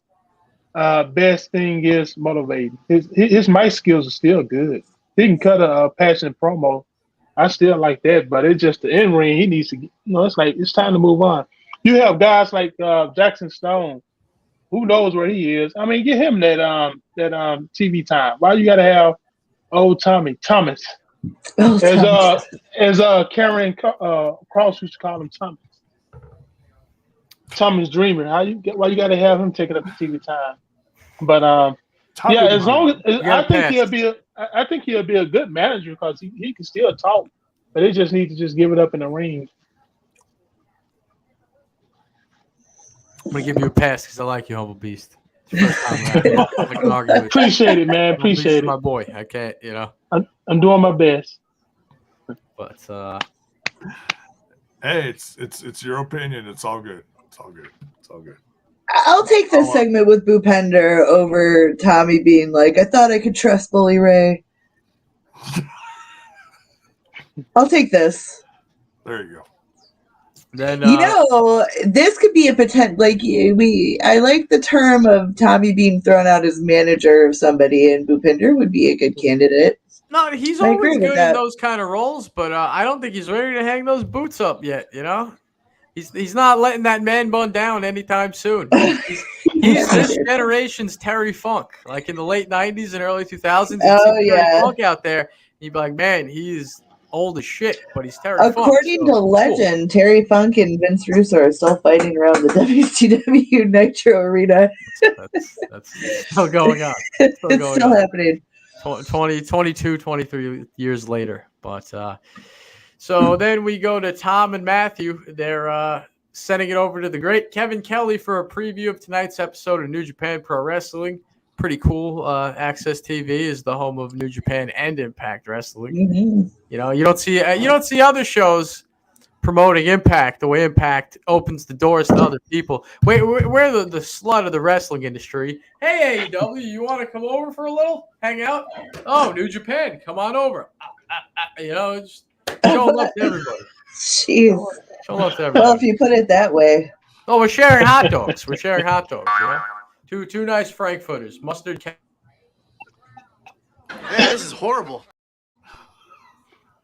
best thing is motivating. His mic skills are still good. He can cut a passionate promo. I still like that, but it's just the in ring. He needs to. It's like it's time to move on. You have guys like Jackson Stone. Who knows where he is? I mean, get him that TV time. Why you got to have old Thomas? As Karen Cross used to call him Thomas Dreamer. Why you got to have him taking up the TV time? But yeah, as long as I think he'll be a good manager because he can still talk, but they just need to just give it up in the ring. I'm gonna give you a pass because I like you, Humble Beast. I can argue with you. Appreciate it, man. Appreciate it, my boy. I can't, you know. I'm doing my best. But hey, it's your opinion. It's all good. It's all good. I'll take this segment with Bhupinder over Tommy being like, I thought I could trust Bully Ray. I'll take this. There you go. Then this could be a potential. Like I like the term of Tommy being thrown out as manager of somebody, and Bhupinder would be a good candidate. No, he's always good in those kind of roles, but I don't think he's ready to hang those boots up yet. You know, he's not letting that man bun down anytime soon. He's this generation's Terry Funk, like in the late '90s and early 2000s. Terry Funk out there, you'd be like, man, he's old as shit, but he's Terry Funk. According to legend, Terry Funk and Vince Russo are still fighting around the WCW Nitro Arena. That's still going on. It's still happening. 22, 23 years later. But so then we go to Tom and Matthew. They're sending it over to the great Kevin Kelly for a preview of tonight's episode of New Japan Pro Wrestling. Pretty cool. Access TV is the home of New Japan and Impact Wrestling. Mm-hmm. You know, you don't see other shows promoting Impact, the way Impact opens the doors to other people. Wait, we're the slut of the wrestling industry. Hey, AEW, you want to come over for a little? Hang out? Oh, New Japan, come on over. Just show love to everybody. Jeez. Show love to everybody. Well, if you put it that way. Oh, we're sharing hot dogs. We're sharing hot dogs, Two nice frankfurters. Mustard. Man, this is horrible.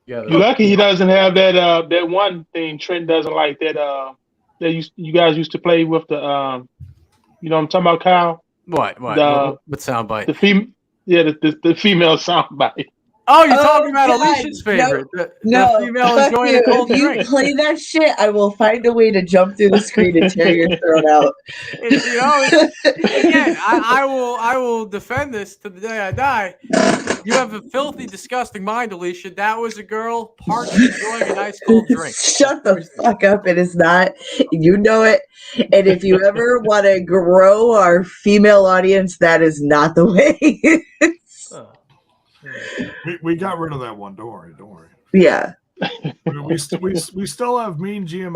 Yeah, you're lucky he doesn't have that one thing Trent doesn't like that you guys used to play with the you know what I'm talking about, Kyle? What soundbite? The female soundbite. Oh, you're talking about Alicia's favorite. The female enjoying a cold drink. If you play that shit, I will find a way to jump through the screen and tear your throat out. Again, I will defend this to the day I die. You have a filthy, disgusting mind, Alicia. That was a girl parched enjoying a nice cold drink. Shut the fuck up. It is not. You know it. And if you ever want to grow our female audience, that is not the way. We got rid of that one. Don't worry. Yeah. We still have Mean GM.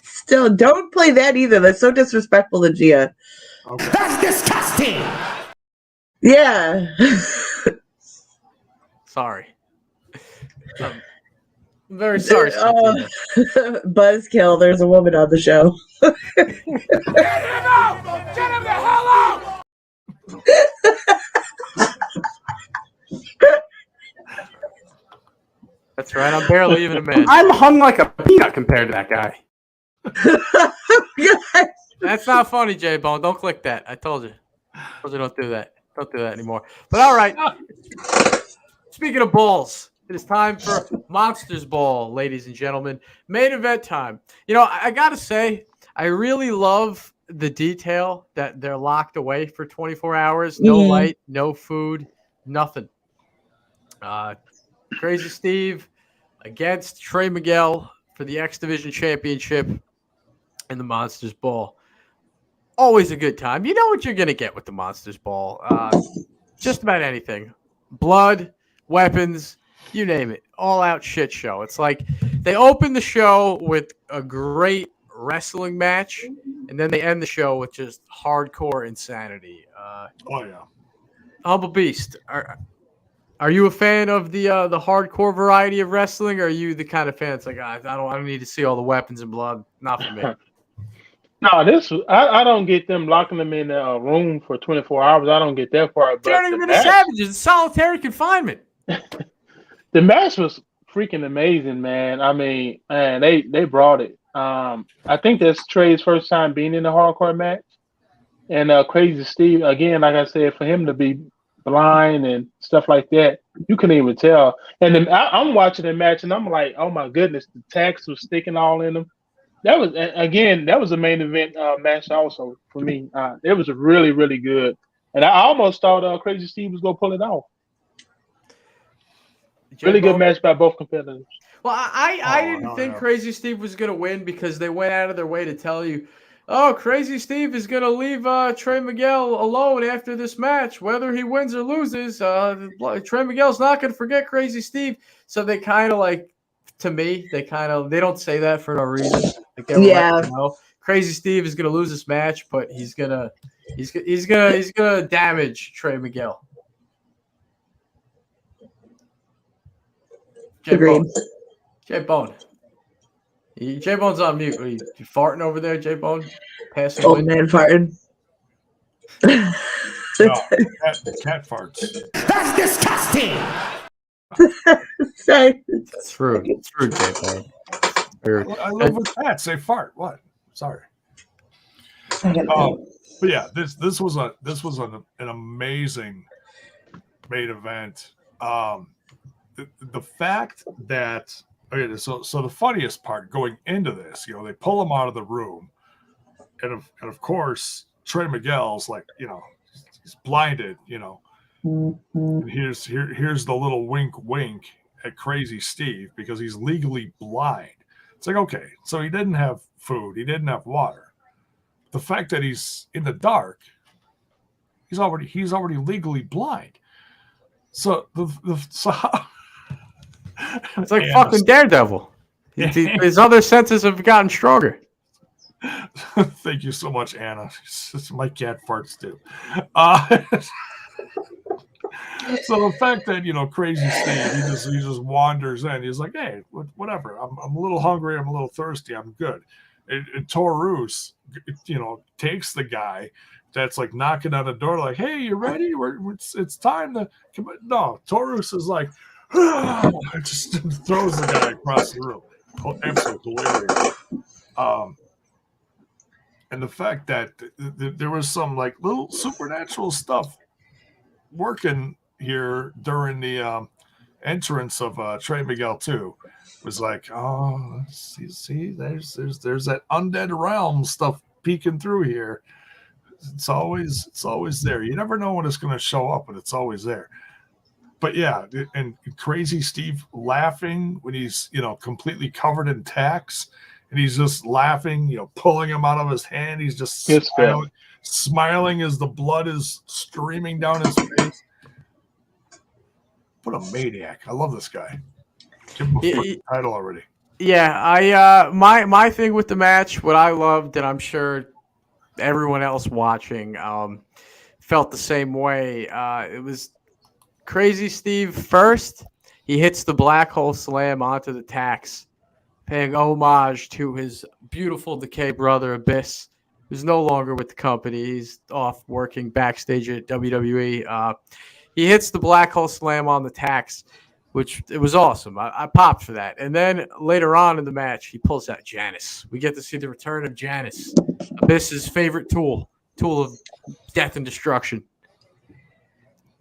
Still, don't play that either. That's so disrespectful to Gia. Okay. That's disgusting. Yeah. Sorry. I'm very sorry. Buzzkill, there's a woman on the show. Get him out! Get him the hell out! That's right. I'm barely even a man. I'm hung like a peanut compared to that guy. That's not funny, J-Bone. Don't click that. I told you. Don't do that. Don't do that anymore. But all right. Speaking of balls, it is time for Monsters Ball, ladies and gentlemen. Main event time. I got to say, I really love the detail that they're locked away for 24 hours. No light, no food, nothing. Crazy Steve against Trey Miguel for the X Division Championship in the Monsters Ball. Always a good time. You know what you're going to get with the Monsters Ball. Just about anything. Blood, weapons, you name it. All-out shit show. It's like they open the show with a great wrestling match, and then they end the show with just hardcore insanity. Humble Beast, are you a fan of the hardcore variety of wrestling, or are you the kind of fan that's like, I don't need to see all the weapons and blood? Not for me. No, I don't get them locking them in a room for 24 hours. I don't get that far. Turning them into savages, it's solitary confinement. The match was freaking amazing, man. I mean, man, they brought it. I think that's Trey's first time being in a hardcore match, and Crazy Steve again. Like I said, for him to be blind and stuff like that, you couldn't even tell. And then I'm watching the match, and I'm like, oh my goodness, the tacks was sticking all in them. That was a main event match also for me. It was really, really good, and I almost thought Crazy Steve was gonna pull it off. Really good match by both competitors. Well, I didn't think Crazy Steve was gonna win because they went out of their way to tell you, oh, Crazy Steve is going to leave Trey Miguel alone after this match. Whether he wins or loses, Trey Miguel's not going to forget Crazy Steve. So they kind of like, to me, they don't say that for no reason. Like Crazy Steve is going to lose this match, but he's gonna damage Trey Miguel. Agreed. J-Bone. J-Bone's on mute. Are you farting over there, J-Bone? Passing old man farting. No, cat farts. That's disgusting. Sorry. It's rude. It's rude, J-Bone. I live with cats. They fart. What? Sorry. But yeah, this was an amazing main event. The fact that so the funniest part going into this, they pull him out of the room, and of course Trey Miguel's like, he's blinded, and here's the little wink at Crazy Steve because he's legally blind. It's like, okay, so he didn't have food, he didn't have water. The fact that he's in the dark, he's already legally blind. So It's like fucking Daredevil. His other senses have gotten stronger. Thank you so much, Anna. My cat farts too. So the fact that Crazy Steve, he just wanders in. He's like, hey, whatever. I'm a little hungry. I'm a little thirsty. I'm good. And Taurus, takes the guy that's like knocking on the door, like, hey, you ready? It's time to come. No, Taurus is like, just throws the guy across the room. Absolutely hilarious. And the fact that there was some like little supernatural stuff working here during the entrance of Trey Miguel too, was like, oh, see, there's that undead realm stuff peeking through here. It's always there. You never know when it's going to show up, but it's always there. But yeah, and Crazy Steve laughing when he's completely covered in tacks, and he's just laughing, pulling him out of his hand. He's just smiling as the blood is streaming down his face. What a maniac! I love this guy. Give him a freaking title already. Yeah, my thing with the match, what I loved, and I'm sure everyone else watching felt the same way. It was Crazy Steve first. He hits the black hole slam onto the tacks, paying homage to his beautiful decay brother Abyss, who's no longer with the company. He's off working backstage at WWE. He hits the black hole slam on the tacks, which it was awesome. I popped for that. And then later on in the match, he pulls out Janice. We get to see the return of Janice, Abyss's favorite tool of death and destruction.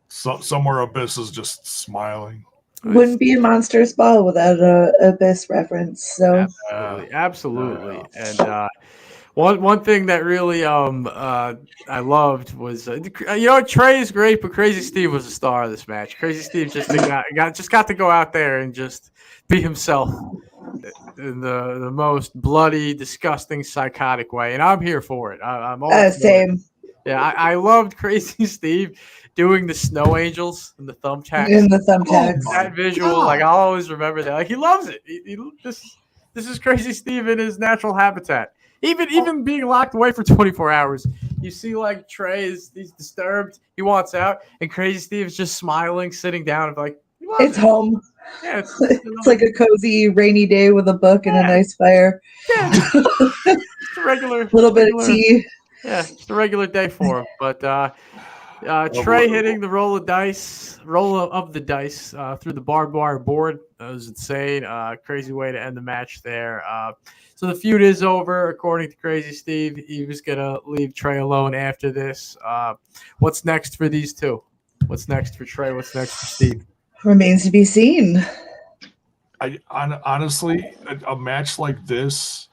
So somewhere Abyss is just smiling. Wouldn't be a Monsters Ball without a Abyss reference. So absolutely. And one thing that really I loved was Trey is great, but Crazy Steve was the star of this match. Crazy Steve just got to go out there and just be himself in the most bloody, disgusting, psychotic way, and I'm here for it. I'm all same. Yeah, I loved Crazy Steve doing the snow angels and the thumbtacks. That visual, like I'll always remember that. Like he loves it. This is Crazy Steve in his natural habitat. Even being locked away for 24 hours, you see like Trey he's disturbed. He wants out, and Crazy Steve's just smiling, sitting down, and like it's home. Yeah, it's like a cozy rainy day with a book and a nice fire. Yeah, just a regular little bit of tea. Yeah, just a regular day for him. But Trey hitting the roll of the dice through the barbed wire board. That was insane. Crazy way to end the match there. So the feud is over, according to Crazy Steve. He was going to leave Trey alone after this. What's next for these two? What's next for Trey? What's next for Steve? Remains to be seen. Honestly, a match like this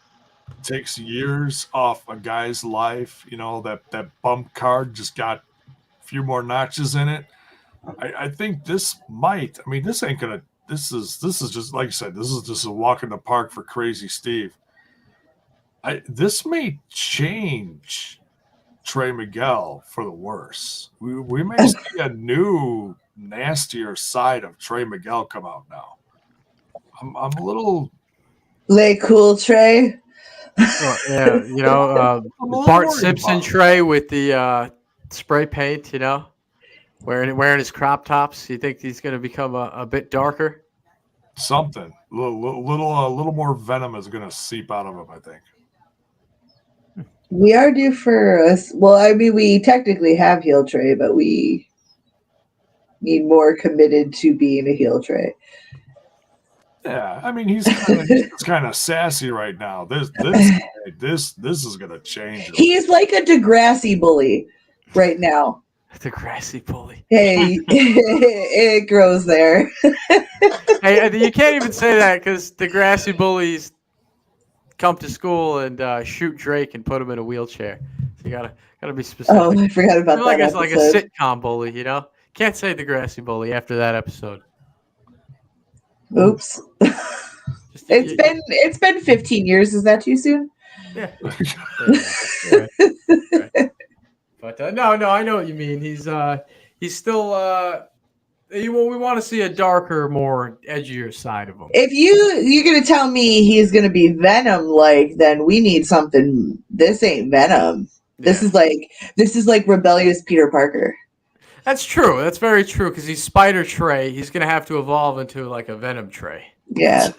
takes years off a guy's life. That bump card just got a few more notches in it. I think this might. I mean, this ain't gonna. This is just like you said. This is just a walk in the park for Crazy Steve. This may change Trey Miguel for the worse. We may see a new, nastier side of Trey Miguel come out now. I'm a little. Lay cool, Trey. Well, yeah, Bart Simpson Trey with the spray paint, wearing his crop tops. You think he's going to become a bit darker? Something. A little more venom is going to seep out of him, I think. We are due for us. Well, I mean, we technically have heel Trey, but we need more committed to being a heel Trey. Yeah, I mean he's kind of sassy right now. This is gonna change him. He's like a Degrassi bully right now. Degrassi bully. Hey, it grows there. Hey, you can't even say that because Degrassi bullies come to school and shoot Drake and put him in a wheelchair. So you gotta be specific. Oh, I forgot about that. Like a sitcom bully, Can't say Degrassi bully after that episode. Oops. It's been 15 years. Is that too soon? Yeah. Right. But no, I know what you mean. He's still we want to see a darker, more edgier side of him. If you're gonna tell me he's gonna be Venom, then we need something. This ain't Venom. This is like rebellious Peter Parker. That's true. That's very true because he's Spider Trey. He's gonna have to evolve into like a Venom Trey. Yeah.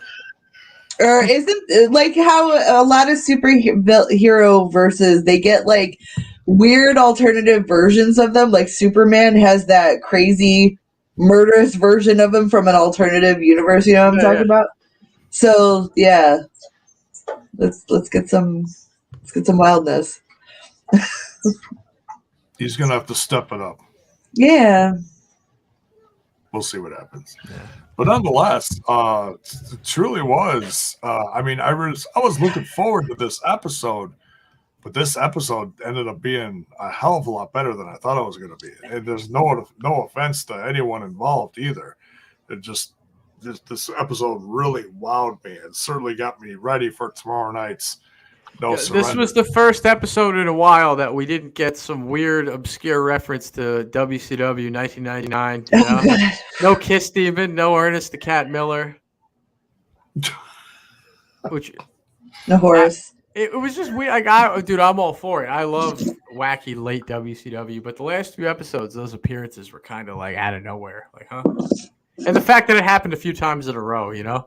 Or isn't like how a lot of superhero versus they get like weird alternative versions of them? Like Superman has that crazy murderous version of him from an alternative universe. You know what I'm talking about? So yeah, let's get some wildness. He's gonna have to step it up. Yeah. We'll see what happens. Yeah. But nonetheless, it truly was. I was looking forward to this episode, but this episode ended up being a hell of a lot better than I thought it was going to be. And there's no offense to anyone involved either. This episode really wowed me. It certainly got me ready for tomorrow night's No Surrender. This was the first episode in a while that we didn't get some weird, obscure reference to WCW 1999. You know? No Kiss Demon, no Ernest the Cat Miller. No Horace. It was just weird. Like, dude, I'm all for it. I love wacky late WCW, but the last few episodes, those appearances were kind of like out of nowhere. Like, huh? And the fact that it happened a few times in a row, you know?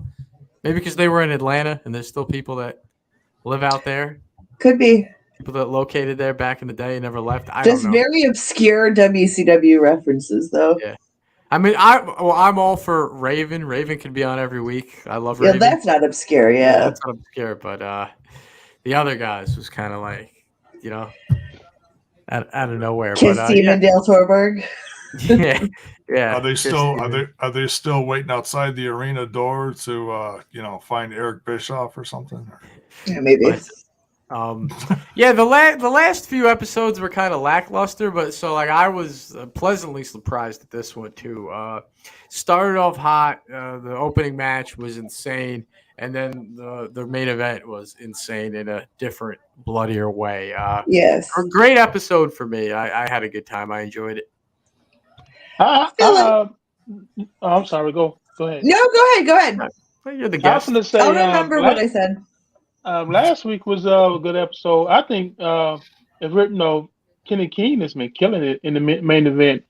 Maybe because they were in Atlanta and there's still people that live out there. Could be. People that located there back in the day and never left. I don't know. Very obscure WCW references, though. Yeah. I mean, I'm all for Raven. Raven can be on every week. I love Raven. Yeah, that's not obscure, yeah. That's not obscure, but the other guys was kind of like, you know, out of nowhere. Kiss Steve and Dale Torberg. Yeah. Are they still waiting outside the arena door to find Eric Bischoff or something? Yeah, maybe. Yeah, the last few episodes were kind of lackluster, but so like I was pleasantly surprised at this one too. Started off hot. The opening match was insane, and then the main event was insane in a different, bloodier way. Yes, a great episode for me. I had a good time. I enjoyed it. I'm sorry. Go ahead. No, go ahead. You're the guest. I was going to say. I'll remember what I said. Last week was a good episode. I think Kenny King has been killing it in the main event.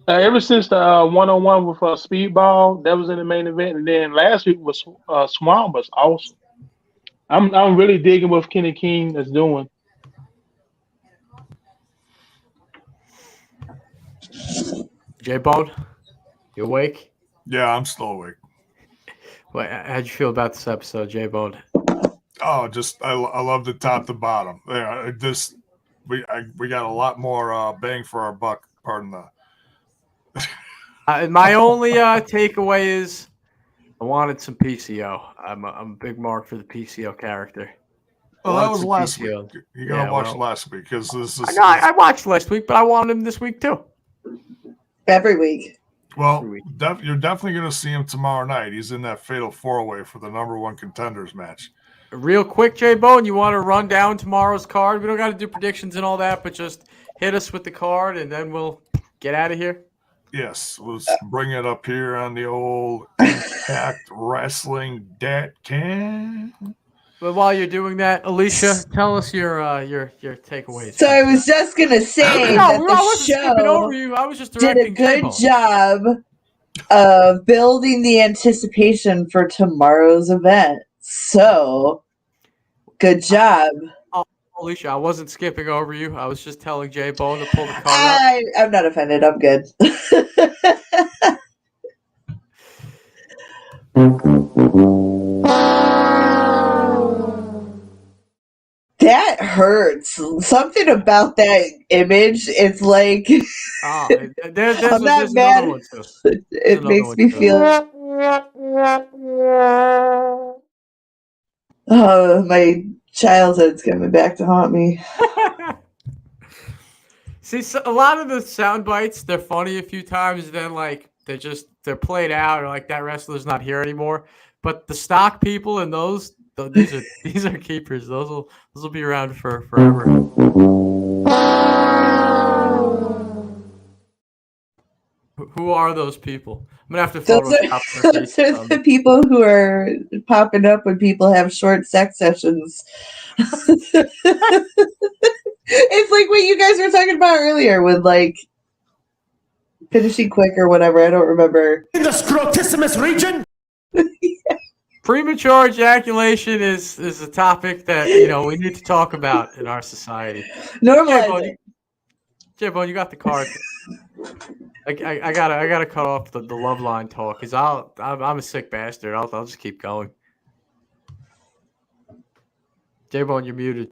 Ever since the one-on-one with Speedball, that was in the main event, and then last week was Swan was awesome. I'm really digging what Kenny King is doing. J-Bone, you awake? Yeah, I'm still awake. How'd you feel about this episode, J-Bone? Oh, I loved it top to bottom. Yeah, we got a lot more bang for our buck. Pardon the. My only takeaway is I wanted some PCO. I'm a big mark for the PCO character. Well, that was last week. You gotta watch last week because this is. I watched last week, but I wanted him this week too. Every week. Well, you're definitely gonna see him tomorrow night. He's in that fatal 4-way for the #1 contenders match. Real quick, J-Bone, you want to run down tomorrow's card? We don't got to do predictions and all that, but just hit us with the card, and then we'll get out of here. Yes, let's bring it up here on the old Impact Wrestling.com. But while you're doing that, Alicia, tell us your takeaways. So I was just gonna say that the show I was just did a good job of building the anticipation for tomorrow's event. So, good job. Alicia, I wasn't skipping over you. I was just telling J-Bone to pull the card up. I'm not offended. I'm good. That hurts. Something about that image. It's like I'm not mad. It makes me feel. Oh, my childhood's coming back to haunt me. See, so a lot of the sound bites, they're funny a few times, then like they're played out, or like that wrestler's not here anymore. But the stock people and these are keepers. Those will be around for forever. Who are those people? I'm gonna have to photo Those are the people who are popping up when people have short sex sessions. It's like what you guys were talking about earlier with like finishing quick or whatever. I don't remember. In the scrotissimus region. Premature ejaculation is a topic that we need to talk about in our society. Normalize it. J-Bone, you got the card. I gotta cut off the love line talk because I'm a sick bastard. I'll just keep going. J-Bone, you're muted.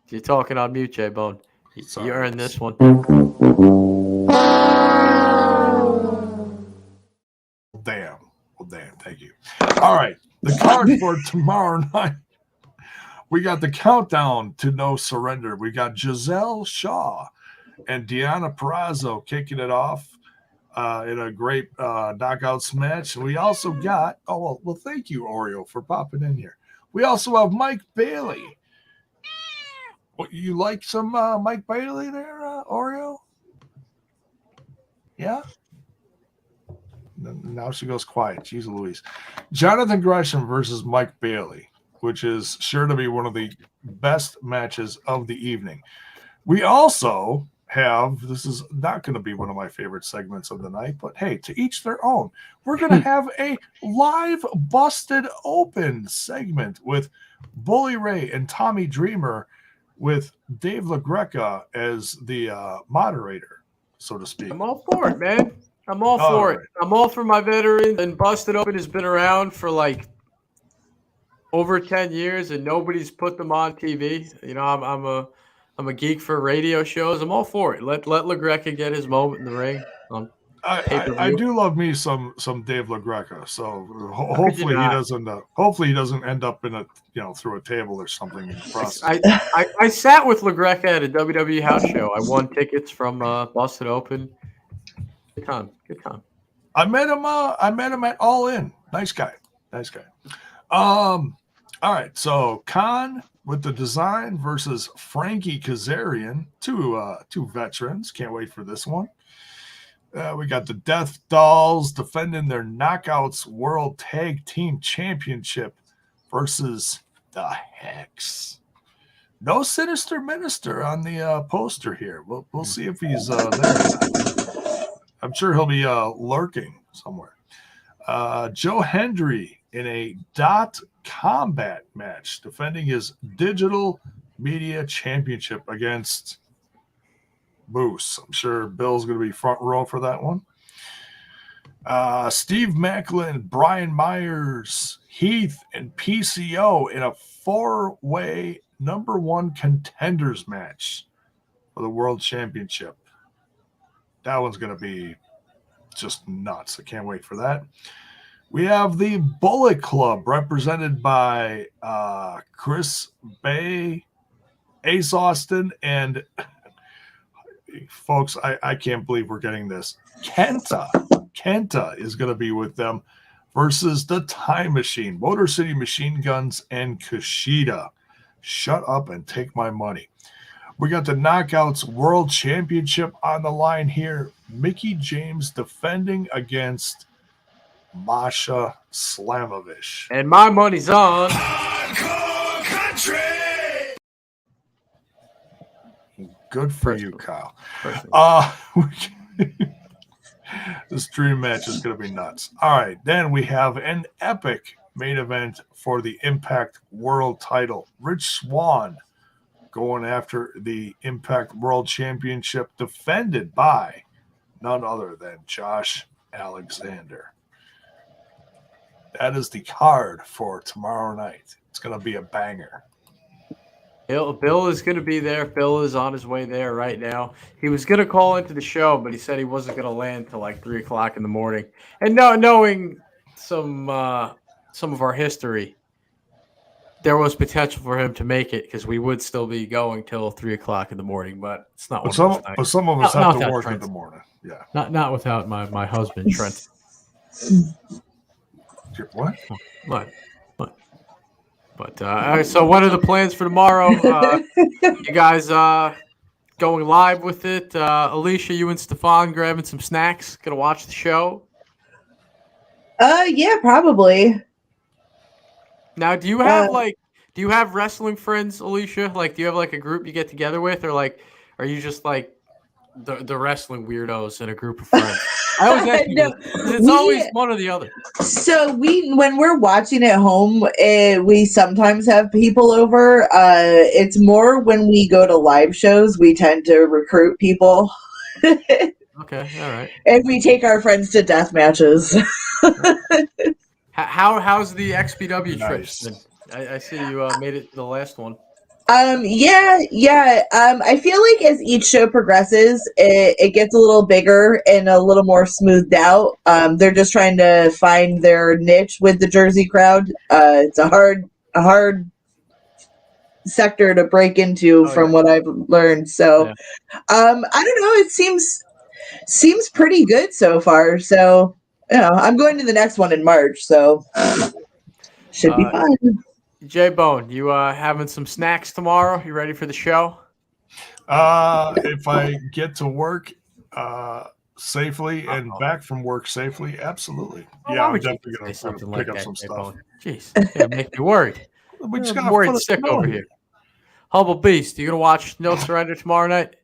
You're talking on mute, J-Bone. You earned this one. Damn. Well, damn. Thank you. All right. The card for tomorrow night. We got the countdown to no surrender. We got Giselle Shaw and Deonna Purrazzo kicking it off in a great knockouts match. And we also got, well, thank you, Oreo, for popping in here. We also have Mike Bailey. You like some Mike Bailey there, Oreo? Yeah? Now she goes quiet. Jeez Louise. Jonathan Gresham versus Mike Bailey, which is sure to be one of the best matches of the evening. We also have, this is not going to be one of my favorite segments of the night, but hey, to each their own. We're going to have a live Busted Open segment with Bully Ray and Tommy Dreamer with Dave LaGreca as the moderator, so to speak. I'm all for it, man. I'm all for it. I'm all for my veterans. And Busted Open has been around for like over 10 years, and nobody's put them on TV. I'm a geek for radio shows. I'm all for it. Let LaGreca get his moment in the ring. I do love me some Dave LaGreca. So hopefully he doesn't end up in a through a table or something in the process. I sat with LaGreca at a WWE house show. I won tickets from Busted Open. Good time. I met him at All In. Nice guy. All right. So Khan with the design versus Frankie Kazarian, two veterans. Can't wait for this one. We got the Death Dolls defending their Knockouts World Tag Team Championship versus the Hex. No Sinister Minister on the poster here. We'll see if he's there. I'm sure he'll be lurking somewhere. Joe Hendry in a dot combat match defending his Digital Media Championship against Moose. I'm sure Bill's going to be front row for that one. Steve Macklin, Brian Myers, Heath, and PCO in a 4-way #1 contenders match for the World Championship. That one's going to be just nuts. I can't wait for that. We have the Bullet Club represented by Chris Bay, Ace Austin, and folks, I can't believe we're getting this. Kenta is going to be with them versus the Time Machine, Motor City Machine Guns, and Kushida. Shut up and take my money. We got the Knockouts World Championship on the line here. Mickey James defending against Masha Slamovich. And my money's on Hardcore Country. Good for you, Kyle. This dream match is going to be nuts. All right, then we have an epic main event for the Impact World title. Rich Swann going after the Impact World Championship, defended by none other than Josh Alexander. That is the card for tomorrow night. It's going to be a banger. Bill is going to be there. Bill is on his way there right now. He was going to call into the show, but he said he wasn't going to land till like 3 o'clock in the morning. And knowing some of our history, there was potential for him to make it because we would still be going till 3 o'clock in the morning. But it's not. But some of us have to work in the morning. Yeah. Not without my husband Trent. What? But so what are the plans for tomorrow? You guys going live with it. Alicia, you and Stefan grabbing some snacks. Gonna watch the show. Yeah, probably. Now, do you have wrestling friends, Alicia? Like, do you have like a group you get together with, or like, are you just like the wrestling weirdos in a group of friends? I always ask you No, this, 'cause it's always one or the other. So when we're watching at home, we sometimes have people over. It's more when we go to live shows, we tend to recruit people. Okay, all right. And we take our friends to death matches. How's the XPW Nice. trip been? I see you made it the last one. Yeah. I feel like as each show progresses, it gets a little bigger and a little more smoothed out. They're just trying to find their niche with the Jersey crowd. It's a hard sector to break into from what I've learned. So, I don't know. It seems pretty good so far. So, I'm going to the next one in March. So, should be fun. J-Bone, you having some snacks tomorrow? You ready for the show? If I get to work safely and back from work safely, absolutely. Why I'm would you definitely say going to something pick like up that, some stuff. J-Bone? Jeez, yeah, make me worried. We just I'm got worried sick over here. Humble Beast, you gonna watch No Surrender tomorrow night?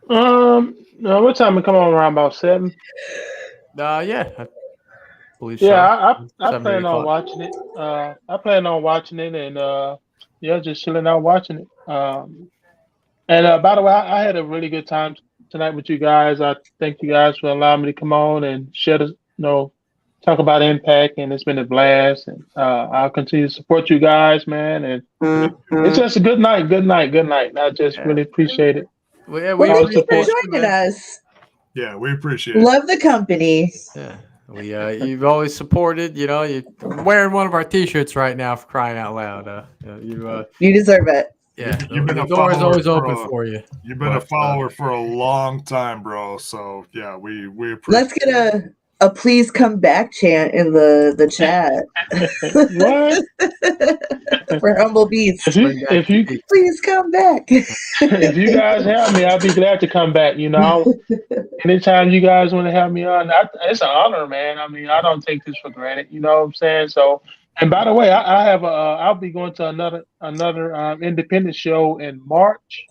No, what time it come on around about 7? Yeah, I believe Yeah, so. I plan on watching it. I plan on watching it and just chilling out watching it. And by the way, I had a really good time tonight with you guys. I thank you guys for allowing me to come on and share the, talk about Impact, and it's been a blast. And I'll continue to support you guys, man. And it's just a good night. I just really appreciate it. Well, yeah, Well, thank you for appreciate joining us. Yeah, we appreciate it. Love the company. Yeah, you've always supported. You're wearing one of our T-shirts right now, for crying out loud. You deserve it. Yeah, You've been the a door is follower always for open for you. You've been a follower for a long time, bro. So yeah, we appreciate. Let's get a please come back chant in the chat. What? For Humble Beast. If you please come back. If you guys have me, I'll be glad to come back. Anytime you guys want to have me on, it's an honor, man. I mean, I don't take this for granted. You know what I'm saying? So, and by the way, I have I'll be going to another independent show in March.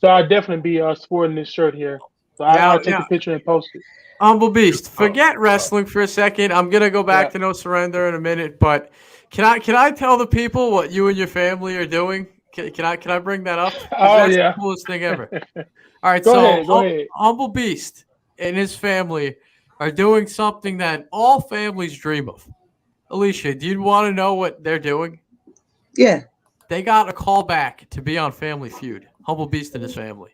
So I'll definitely be sporting this shirt here. So I'll take a picture and post it. Humble Beast, forget wrestling for a second. I'm gonna go back to No Surrender in a minute, but can I tell the people what you and your family are doing? Can I bring that up? That's the coolest thing ever. All right, go ahead. Humble Beast and his family are doing something that all families dream of. Alicia, do you want to know what they're doing? Yeah. They got a call back to be on Family Feud. Humble Beast and his family.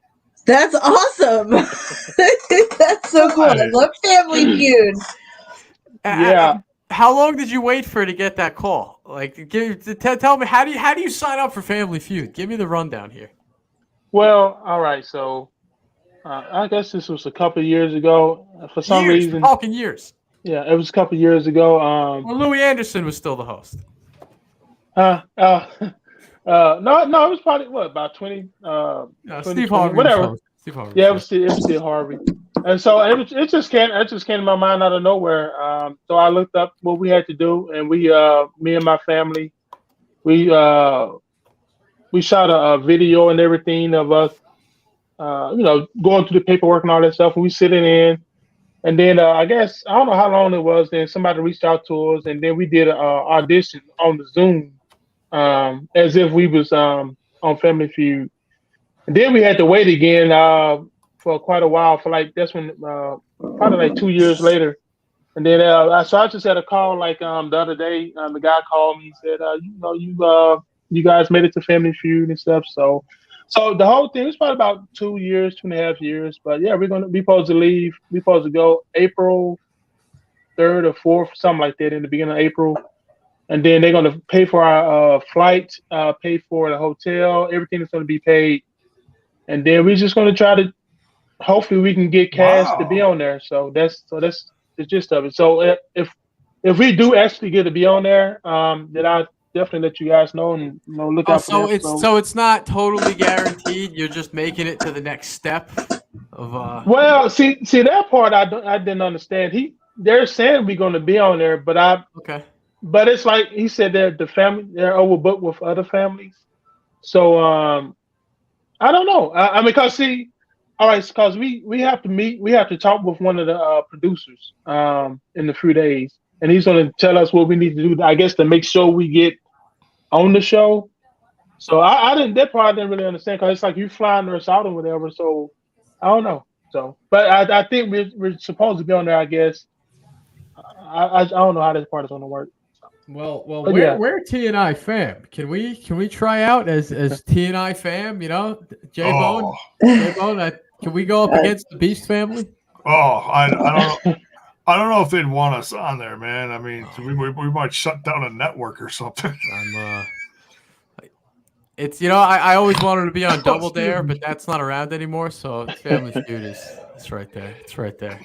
That's awesome. That's so cool. I love Family Feud. Yeah. How long did you wait for to get that call? Like, tell me, how do you sign up for Family Feud? Give me the rundown here. Well, all right. So, I guess this was a couple of years ago. For some reason, we're talking years. Yeah, it was a couple of years ago. Well, Louis Anderson was still the host. No, it was probably about 20. Steve Harvey, whatever. Steve Harvey. Yeah, it was Steve Harvey. And so it just came to my mind out of nowhere. So I looked up what we had to do, and we, me and my family, we shot a video and everything of us, going through the paperwork and all that stuff. And we sitting in, and then I guess I don't know how long it was. Then somebody reached out to us, and then we did an audition on the Zoom, as if we was on Family Feud. And then we had to wait again for quite a while. That's when probably 2 years later. And then so I just had a call the other day. The guy called me and said, you guys made it to Family Feud and stuff. So the whole thing was probably about 2 years, 2.5 years. But yeah, we supposed to leave. We supposed to go April 3rd or 4th, something like that, in the beginning of April. And then they're going to pay for our flight, pay for the hotel. Everything is going to be paid. And then we're just going to try to, hopefully we can get Cass to be on there. So that's the gist of it. So if we do actually get to be on there, then definitely let you guys know and look out for that. So it's not totally guaranteed. You're just making it to the next step of. Well, see that part I didn't understand. They're saying we're going to be on there, but okay. But it's like he said, they're overbooked with other families. So I don't know. I mean, because we have to meet. We have to talk with one of the producers in a few days, and he's going to tell us what we need to do. I guess to make sure we get on the show. So I didn't. That part I didn't really understand because it's like you flying us out or whatever. So I don't know. So, but I think we're supposed to be on there. I guess. I don't know how this part is going to work. Well, we're TNI fam. Can we try out as TNI fam? You know, J-Bone. Can we go up against the Beast family? I don't know if they'd want us on there, man. I mean, we might shut down a network or something. It's I always wanted to be on Double Dare, but that's not around anymore. So Family Feud it's right there. It's right there.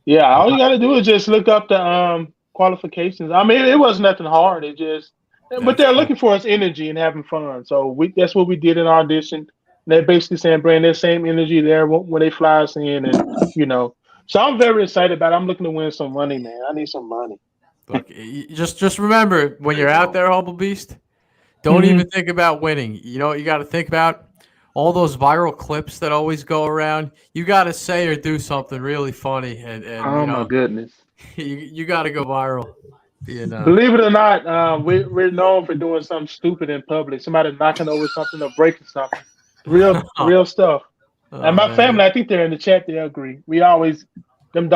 Yeah, all you got to do is just look up the qualifications. I mean, it wasn't nothing hard. It just, but they're looking for us energy and having fun. So that's what we did in our audition. They're basically saying bring their same energy there when they fly us in, and So I'm very excited about it. I'm looking to win some money, man. I need some money. Look, just remember when you're out there, Humble Beast, don't even think about winning. You know what you got to think about? All those viral clips that always go around. You got to say or do something really funny, and oh my goodness, you got to go viral. Believe it or not, we're known for doing something stupid in public. Somebody knocking over something or breaking something. Real stuff. And my family, I think they're in the chat. They agree. We always we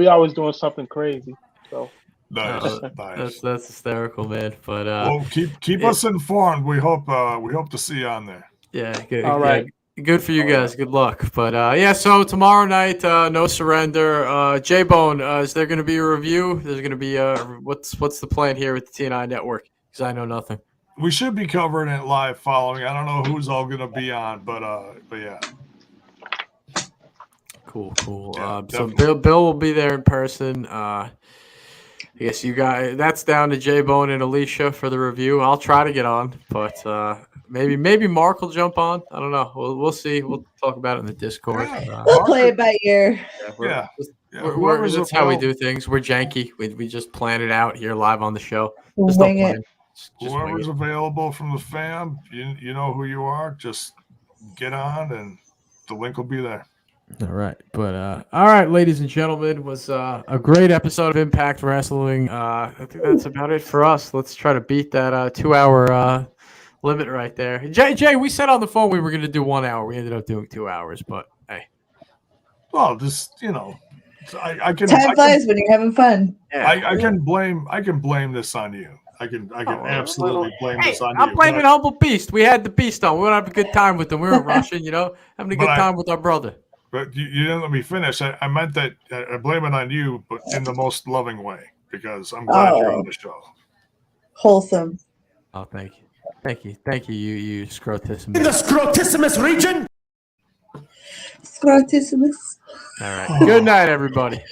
always doing something crazy. So. Nice. That's hysterical, man. But well, keep us informed. We hope to see you on there. Yeah, good. All right. Yeah, good for you guys. Good luck. But so tomorrow night, No Surrender. J-Bone, is there going to be a review? There's going to be what's the plan here with the TNI network? Because I know nothing. We should be covering it live following. I don't know who's all going to be on, but yeah. Cool. Yeah, so Bill will be there in person. I guess you guys, that's down to J-Bone and Alicia for the review. I'll try to get on, but maybe Mark will jump on. I don't know. We'll see. We'll talk about it in the Discord. We'll play it by ear. That's how we do things. We're janky. We just plan it out here live on the show. Wing it. Whoever's available from the fam, you know who you are. Just get on, and the link will be there. All right. But all right, ladies and gentlemen, it was a great episode of Impact Wrestling. I think that's about it for us. Let's try to beat that 2-hour limit right there. Jay, we said on the phone we were going to do 1 hour. We ended up doing 2 hours, but hey. Well, just I can. Time flies when you're having fun. I can blame this on you. I can absolutely blame this on you. I'm blaming Humble Beast. We had the Beast on. We want to have a good time with him. We weren't rushing, having a good time with our brother. But you didn't let me finish. I meant that I blame it on you, but in the most loving way, because I'm glad you're on the show. Wholesome. Oh, thank you, you scrotissimus. In the scrotissimus region. Scrotissimus. All right. Good night, everybody.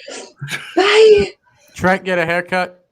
Bye. Trent, get a haircut.